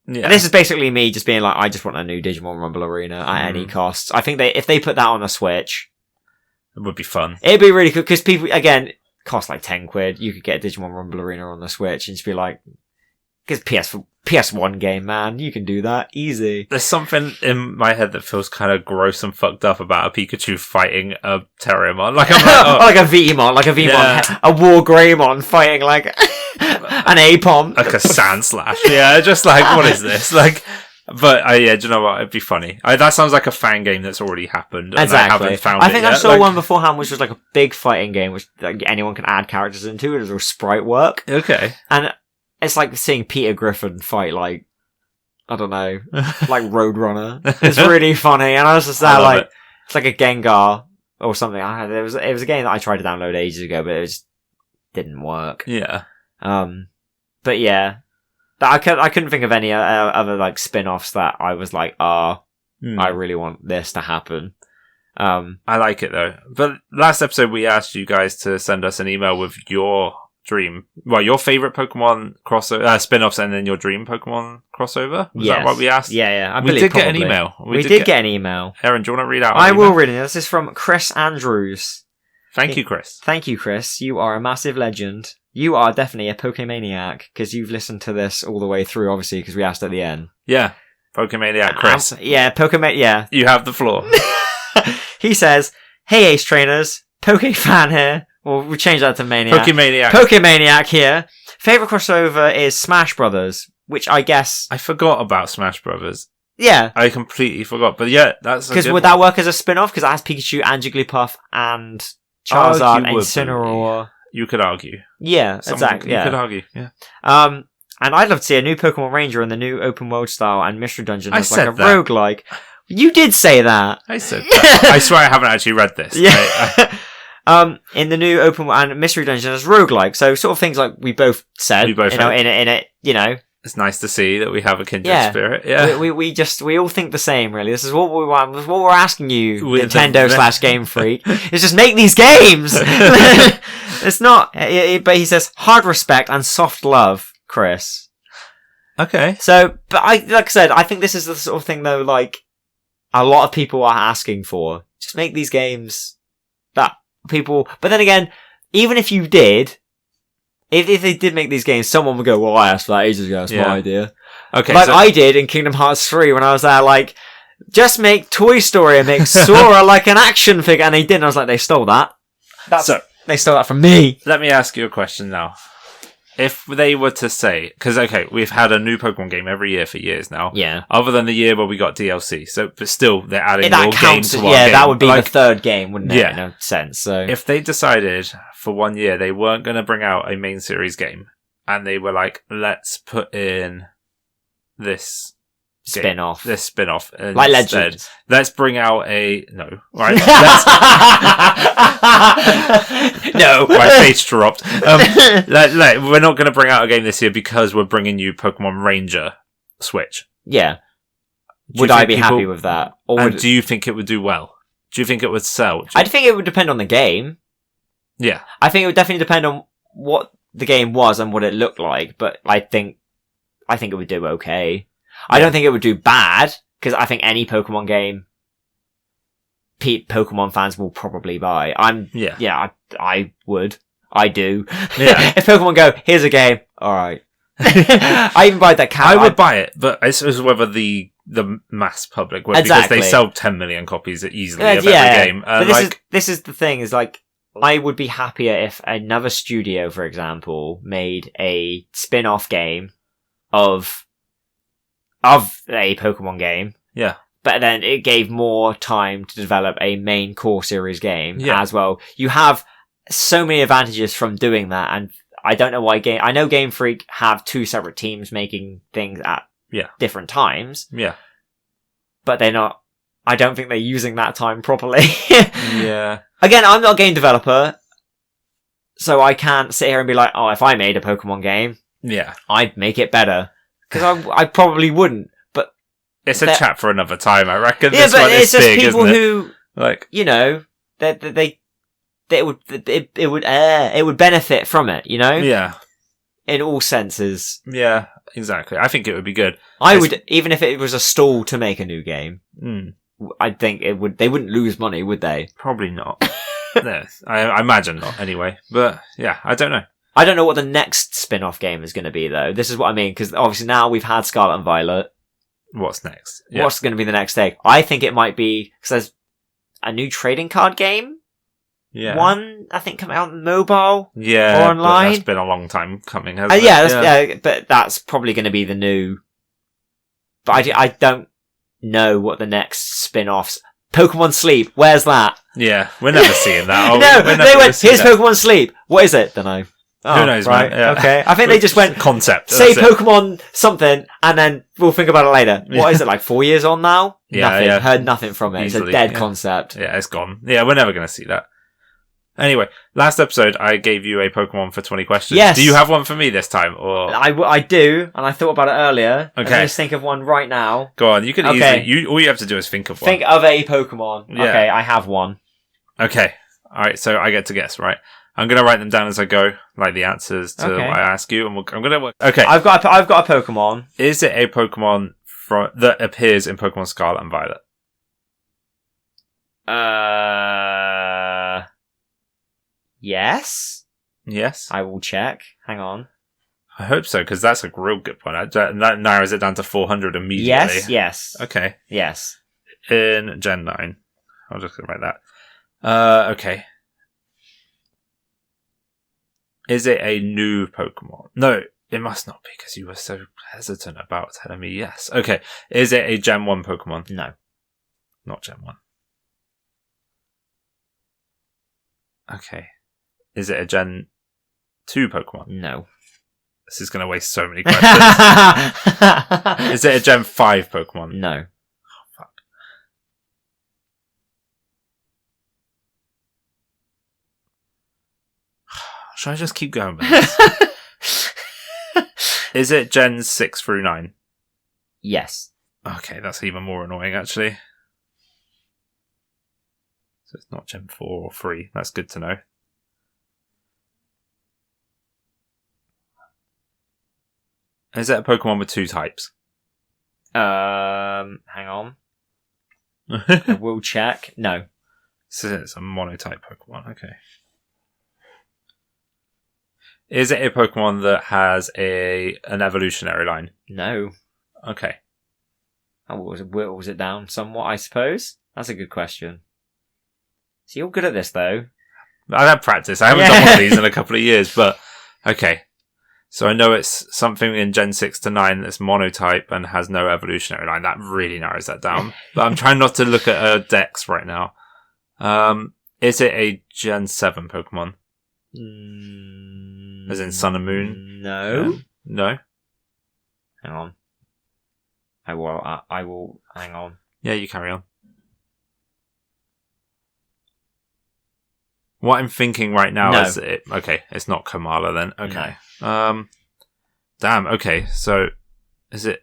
and this is basically me just being like, I just want a new Digimon Rumble Arena at any cost. I think if they put that on the Switch, it would be fun. It'd be really cool because people, again, cost like £10. You could get a Digimon Rumble Arena on the Switch and just be like, because PS1 game, man, you can do that easy. There's something in my head that feels kind of gross and fucked up about a Pikachu fighting a Terriermon. Like I'm like, like a Vmon, a War Greymon fighting like an Apom, like a Sandslash. Yeah, just like what is this? Like, but do you know what? It'd be funny. That sounds like a fan game that's already happened. And exactly. I haven't found I think it yet. I saw one beforehand, which was like a big fighting game, which like anyone can add characters into. It was all sprite work. Okay, and it's like seeing Peter Griffin fight like, I don't know, like Roadrunner. It's really funny. And I was just like, it's like a Gengar or something. It was a game that I tried to download ages ago, but it just didn't work. Yeah. But yeah, I couldn't think of any other like spin-offs that I was like, I really want this to happen. I like it though. But last episode we asked you guys to send us an email with your dream? Well, your favorite Pokemon crossover spin-offs, and then your dream Pokemon crossover. Was that what we asked? Yeah. We did get an email. We did get an email. Aaron, do you want to read out? I will read it. This is from Chris Andrews. Thank you, Chris. Thank you, Chris. You are a massive legend. You are definitely a Pokemaniac because you've listened to this all the way through. Obviously, because we asked at the end. Yeah, Pokemaniac, Chris. Yeah. You have the floor. He says, "Hey, Ace Trainers, Pokefan here." Well, we change that to Maniac. Pokemaniac here. Favorite crossover is Smash Brothers, which I guess I forgot about Smash Brothers. Yeah, I completely forgot. But yeah, that's because would that work as a spin-off? Because it has Pikachu and Jigglypuff and Charizard and Incineroar. You could argue. Yeah, exactly. You could argue. Yeah. And I'd love to see a new Pokemon Ranger in the new open world style and mystery dungeon as like a roguelike. You did say that. I said that. I swear I haven't actually read this. Yeah. In the new open and mystery dungeon as roguelike. So sort of things like we both said. In it, it's nice to see that we have a kindred spirit. Yeah. We all think the same, really. This is what we want. This is what we're asking you, Nintendo / Game Freak. Is just make these games. It's not, but he says hard respect and soft love, Chris. Okay. So, but like I said, I think this is the sort of thing though, like a lot of people are asking for. Just make these games that people, but then again, even if you did, if they did make these games, someone would go, well, I asked for that ages ago, that's my idea. Okay. Like I did in Kingdom Hearts 3 when I was there, like, just make Toy Story and make Sora like an action figure, and they didn't. I was like, they stole that. They stole that from me. Let me ask you a question now. If they were to say, because we've had a new Pokemon game every year for years now. Yeah. Other than the year where we got DLC, but still they're adding more games to our game. Yeah, that would be the third game, wouldn't it? Yeah. In a sense. So if they decided for 1 year they weren't going to bring out a main series game, and they were like, let's put in this spin-off. This spin-off. Like Legends. Let's bring out no, right? No. My face dropped. We're not going to bring out a game this year because we're bringing you Pokemon Ranger Switch. Yeah. Would I be happy with that? Do you think it would do well? Do you think it would sell? I think it would depend on the game. Yeah. I think it would definitely depend on what the game was and what it looked like, but I think it would do okay. I don't think it would do bad, because I think any Pokemon game Pokemon fans will probably buy. I would. I do. Yeah. If Pokemon go, here's a game, alright. I even buy that I would buy it, but it's whether the mass public would, because they sell 10 million copies easily of every game. But this is the thing, is like, I would be happier if another studio, for example, made a spin-off game of a Pokemon game. Yeah. But then it gave more time to develop a main core series game as well. You have so many advantages from doing that, and I don't know why I know Game Freak have two separate teams making things at different times. Yeah. But they're not, I don't think they're using that time properly. Yeah. Again, I'm not a game developer, so I can't sit here and be like, oh, if I made a Pokemon game, I'd make it better. Because I probably wouldn't, but it's a chat for another time, I reckon. Yeah, but it's just big, people who, like, it would benefit from it, Yeah. In all senses. Yeah, exactly. I think it would be good. I would, even if it was a stall to make a new game. I think they wouldn't lose money, would they? Probably not. No, I imagine not. Anyway, but yeah, I don't know. I don't know what the next spin-off game is going to be, though. This is what I mean, because obviously now we've had Scarlet and Violet. What's next? Yeah. What's going to be the next thing? I think it might be, because there's a new trading card game. Yeah. One, I think, coming out on mobile. Yeah. Or online. That's been a long time coming, hasn't it? But that's probably going to be the new. But I don't know what the next spin-offs. Pokemon Sleep, where's that? Yeah, we're never seeing that. They went, here's Pokemon Sleep. What is it? Don't know. Who knows, right? Man? Yeah. Okay. I think they just went concept. Say Pokemon something, and then we'll think about it later. Yeah. What is it, like 4 years on now? Yeah, nothing. Yeah. Heard nothing from it. Easily, it's a dead concept. Yeah, it's gone. Yeah, we're never going to see that. Anyway, last episode I gave you a Pokemon for 20 questions. Yes. Do you have one for me this time? Or I do, and I thought about it earlier. Okay. Let's think of one right now. Go on. You can easily. All you have to do is think of one. Think of a Pokemon. Yeah. Okay, I have one. Okay. All right. So I get to guess, right? I'm going to write them down as I go, like the answers to what I ask you. And I'm going to work. Okay. I've got a Pokemon. Is it a Pokemon that appears in Pokemon Scarlet and Violet? Yes. Yes. I will check. Hang on. I hope so, because that's a real good one. That narrows it down to 400 immediately. Yes. Okay. Yes. In Gen 9. I'll just write that. Okay. Is it a new Pokemon? No, it must not be, because you were so hesitant about telling me yes. Okay. Is it a Gen 1 Pokemon? No. Not Gen 1. Okay. Is it a Gen 2 Pokemon? No. This is going to waste so many questions. Is it a Gen 5 Pokemon? No. Oh, fuck. Should I just keep going with this? Is it Gen 6 through 9? Yes. Okay, that's even more annoying, actually. So it's not Gen 4 or 3. That's good to know. Is it a Pokemon with 2 types? Hang on. I will check. No. So it's a monotype Pokemon. Okay. Is it a Pokemon that has an evolutionary line? No. Okay. Oh, whittles it down somewhat, I suppose? That's a good question. So you're good at this, though. I've had practice. I haven't done one of these in a couple of years, but okay. So I know it's something in Gen 6 to 9 that's monotype and has no evolutionary line. That really narrows that down. But I'm trying not to look at a dex right now. Is it a Gen 7 Pokemon? As in Sun and Moon? No. No? Hang on. I will. Hang on. Yeah, you carry on. What I'm thinking right now is okay, it's not Kamala then. Okay. No. Damn, okay. So is it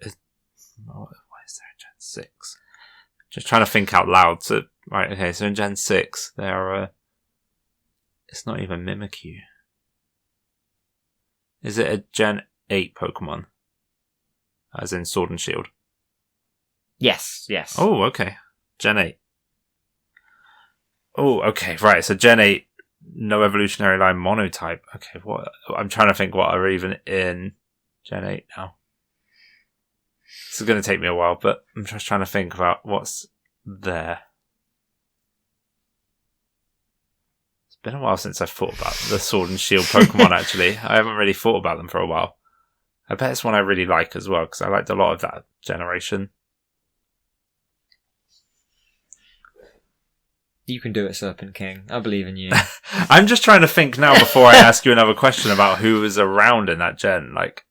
why is there a Gen 6? Just trying to think out loud. So right, okay, so in Gen 6 there are it's not even Mimikyu. Is it a Gen 8 Pokemon? As in Sword and Shield? Yes. Oh, okay. Gen 8. Oh, okay, right. So Gen 8, no evolutionary line, monotype. Okay, what? I'm trying to think what are even in Gen 8 now. This is going to take me a while, but I'm just trying to think about what's there. It's been a while since I've thought about the Sword and Shield Pokemon, actually. I haven't really thought about them for a while. I bet it's one I really like as well, because I liked a lot of that generation. You can do it, Serpent King. I believe in you. I'm just trying to think now before I ask you another question about who was around in that gen. Like,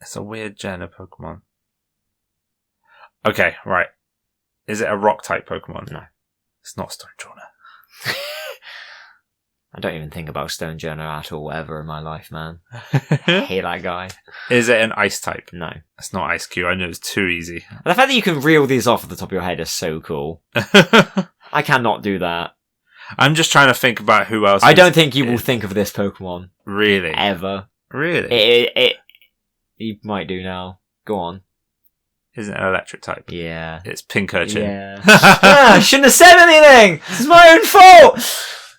it's a weird gen of Pokemon. Okay, right. Is it a rock-type Pokemon? No. It's not Stonjourner. I don't even think about Stonjourner at all ever in my life, man. I hate that guy. Is it an ice-type? No. It's not Ice-Q. I knew it's too easy. The fact that you can reel these off at the top of your head is so cool. I cannot do that. I'm just trying to think about who else. I don't think you will think of this Pokemon. Really? Ever. Really? You might do now. Go on. Isn't it an electric type? Yeah. It's Pincurchin. Yeah. I shouldn't have said anything! It's my own fault!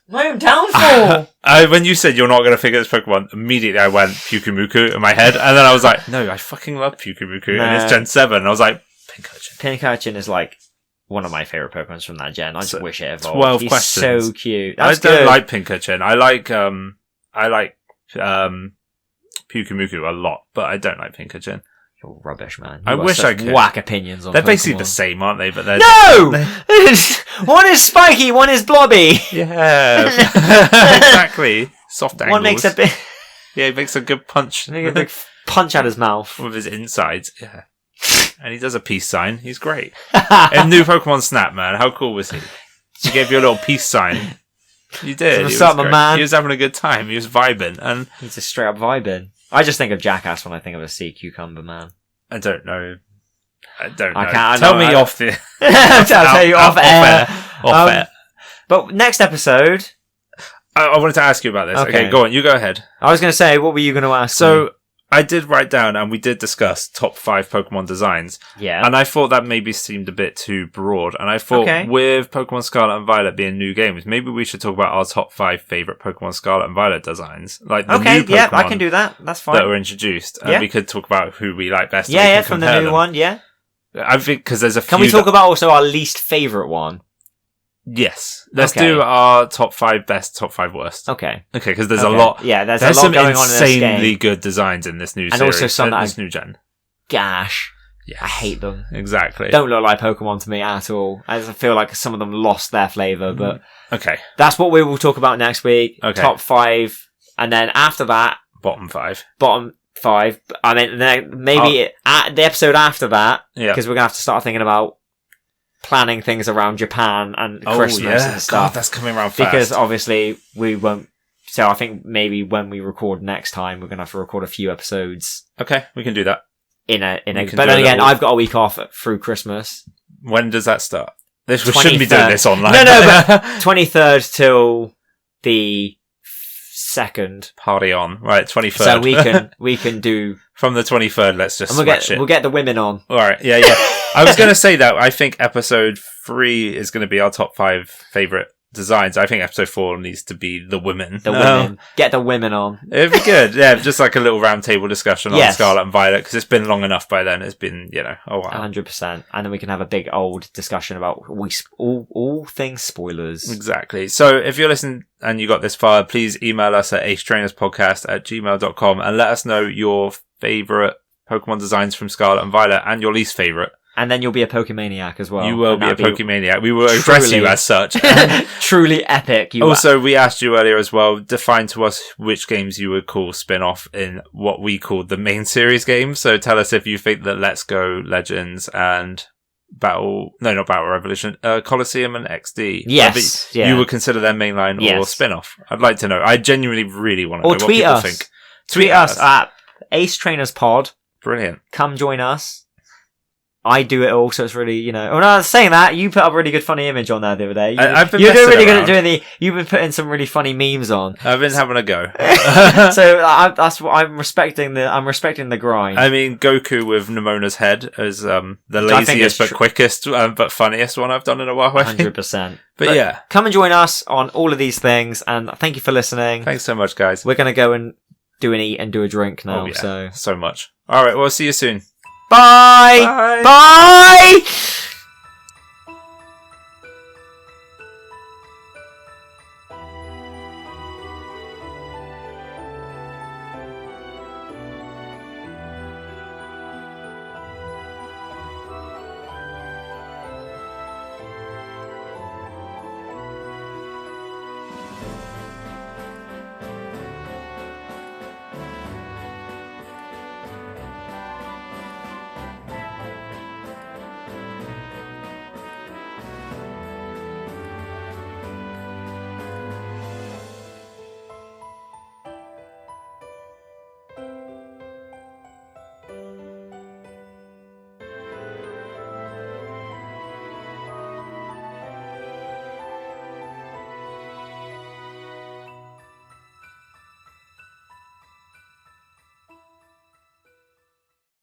My own downfall! When you said you're not going to figure this Pokemon, immediately I went Pyukumuku in my head, and then I was like, no, I fucking love Pyukumuku, and it's Gen 7. And I was like, Pincurchin. Pincurchin is like one of my favourite Pokemon from that gen. I just wish it evolved. 12 He's questions. So cute. That's I don't like Pincurchin. I like Pyukumuku a lot, but I don't like Pincurchin. You're rubbish, man. I wish I could. Whack opinions on They're Pokemon. basically the same, aren't they? But they're no! One is spiky, one is blobby. Yeah. Exactly. Soft angles. One makes a bit... Yeah, he makes a good punch. Make a big punch out his mouth. With his insides. Yeah. And he does a peace sign. He's great. In new Pokemon Snap, man. How cool was he? He gave you a little peace sign. You did. What's up, my man? He was having a good time. He was vibing. And he's just straight up vibing. I just think of Jackass when I think of a sea cucumber, man. I don't know. Tell me off the... I'll tell you off air. Off air. But next episode... I wanted to ask you about this. Okay, go on. You go ahead. I was going to say, what were you going to ask? So I did write down, and we did discuss top 5 Pokemon designs. Yeah. And I thought that maybe seemed a bit too broad. And I thought with Pokemon Scarlet and Violet being new games, maybe we should talk about our top 5 favourite Pokemon Scarlet and Violet designs. Like the new Pokemon I can do that. That's fine. That were introduced. And we could talk about who we like best. Yeah, from the new one, yeah. I think because there's a few. Can we talk about also our least favourite one? Yes. Let's do our top 5 best, top 5 worst. Okay. Okay, because there's a lot. Yeah, there's a lot going on in this game. Insanely good designs in this new series. And also some this new gen. Gash. Yes. I hate them. Exactly. Don't look like Pokemon to me at all. I just feel like some of them lost their flavour, but... Okay. That's what we will talk about next week. Okay. Top 5. And then after that... Bottom 5. Bottom 5. I mean, maybe at the episode after that, because we're going to have to start thinking about planning things around Japan and Christmas and stuff. God, that's coming around fast. Because obviously we won't... So I think maybe when we record next time, we're going to have to record a few episodes. Okay, we can do that. But then again, I've got a week off through Christmas. When does that start? We shouldn't be doing this online. No, but 23rd till the 2nd. Party on. Right, 23rd. So we can do... From the 23rd, let's just smash it. We'll get the women on. Alright, yeah. I was going to say that I think episode 3 is going to be our top 5 favourite designs. I think episode 4 needs to be the women. Get the women on. It'd be good. Yeah, just like a little round table discussion on Scarlet and Violet, because it's been long enough by then. It's been, a while. 100%. And then we can have a big old discussion about all things spoilers. Exactly. So if you're listening and you got this far, please email us at acetrainerspodcast@gmail.com and let us know your favourite Pokemon designs from Scarlet and Violet and your least favourite. And then you'll be a Pokemaniac as well. You will be a Pokemaniac. We will address you as such. Truly epic. We asked you earlier as well, define to us which games you would call spin-off in what we called the main series games. So tell us if you think that Let's Go, Legends, and Battle Revolution, Colosseum and XD. Yes. You would consider them mainline or spin-off. I'd like to know. I genuinely really want to know what people think. Tweet us at Ace Trainers Pod. Brilliant. Come join us. I do it all, so it's really, Oh no, saying that, you put up a really good funny image on there the other day. You're doing really good at doing you've been putting some really funny memes on. I've been having a go. So that's what I'm respecting the grind. I mean, Goku with Nemona's head is the laziest but quickest but funniest one I've done in a while. 100%. But yeah. Come and join us on all of these things, and thank you for listening. Thanks so much, guys. We're going to go and do an eat and do a drink now. Oh, yeah. So much. All right, well, see you soon. Bye. Bye. Bye.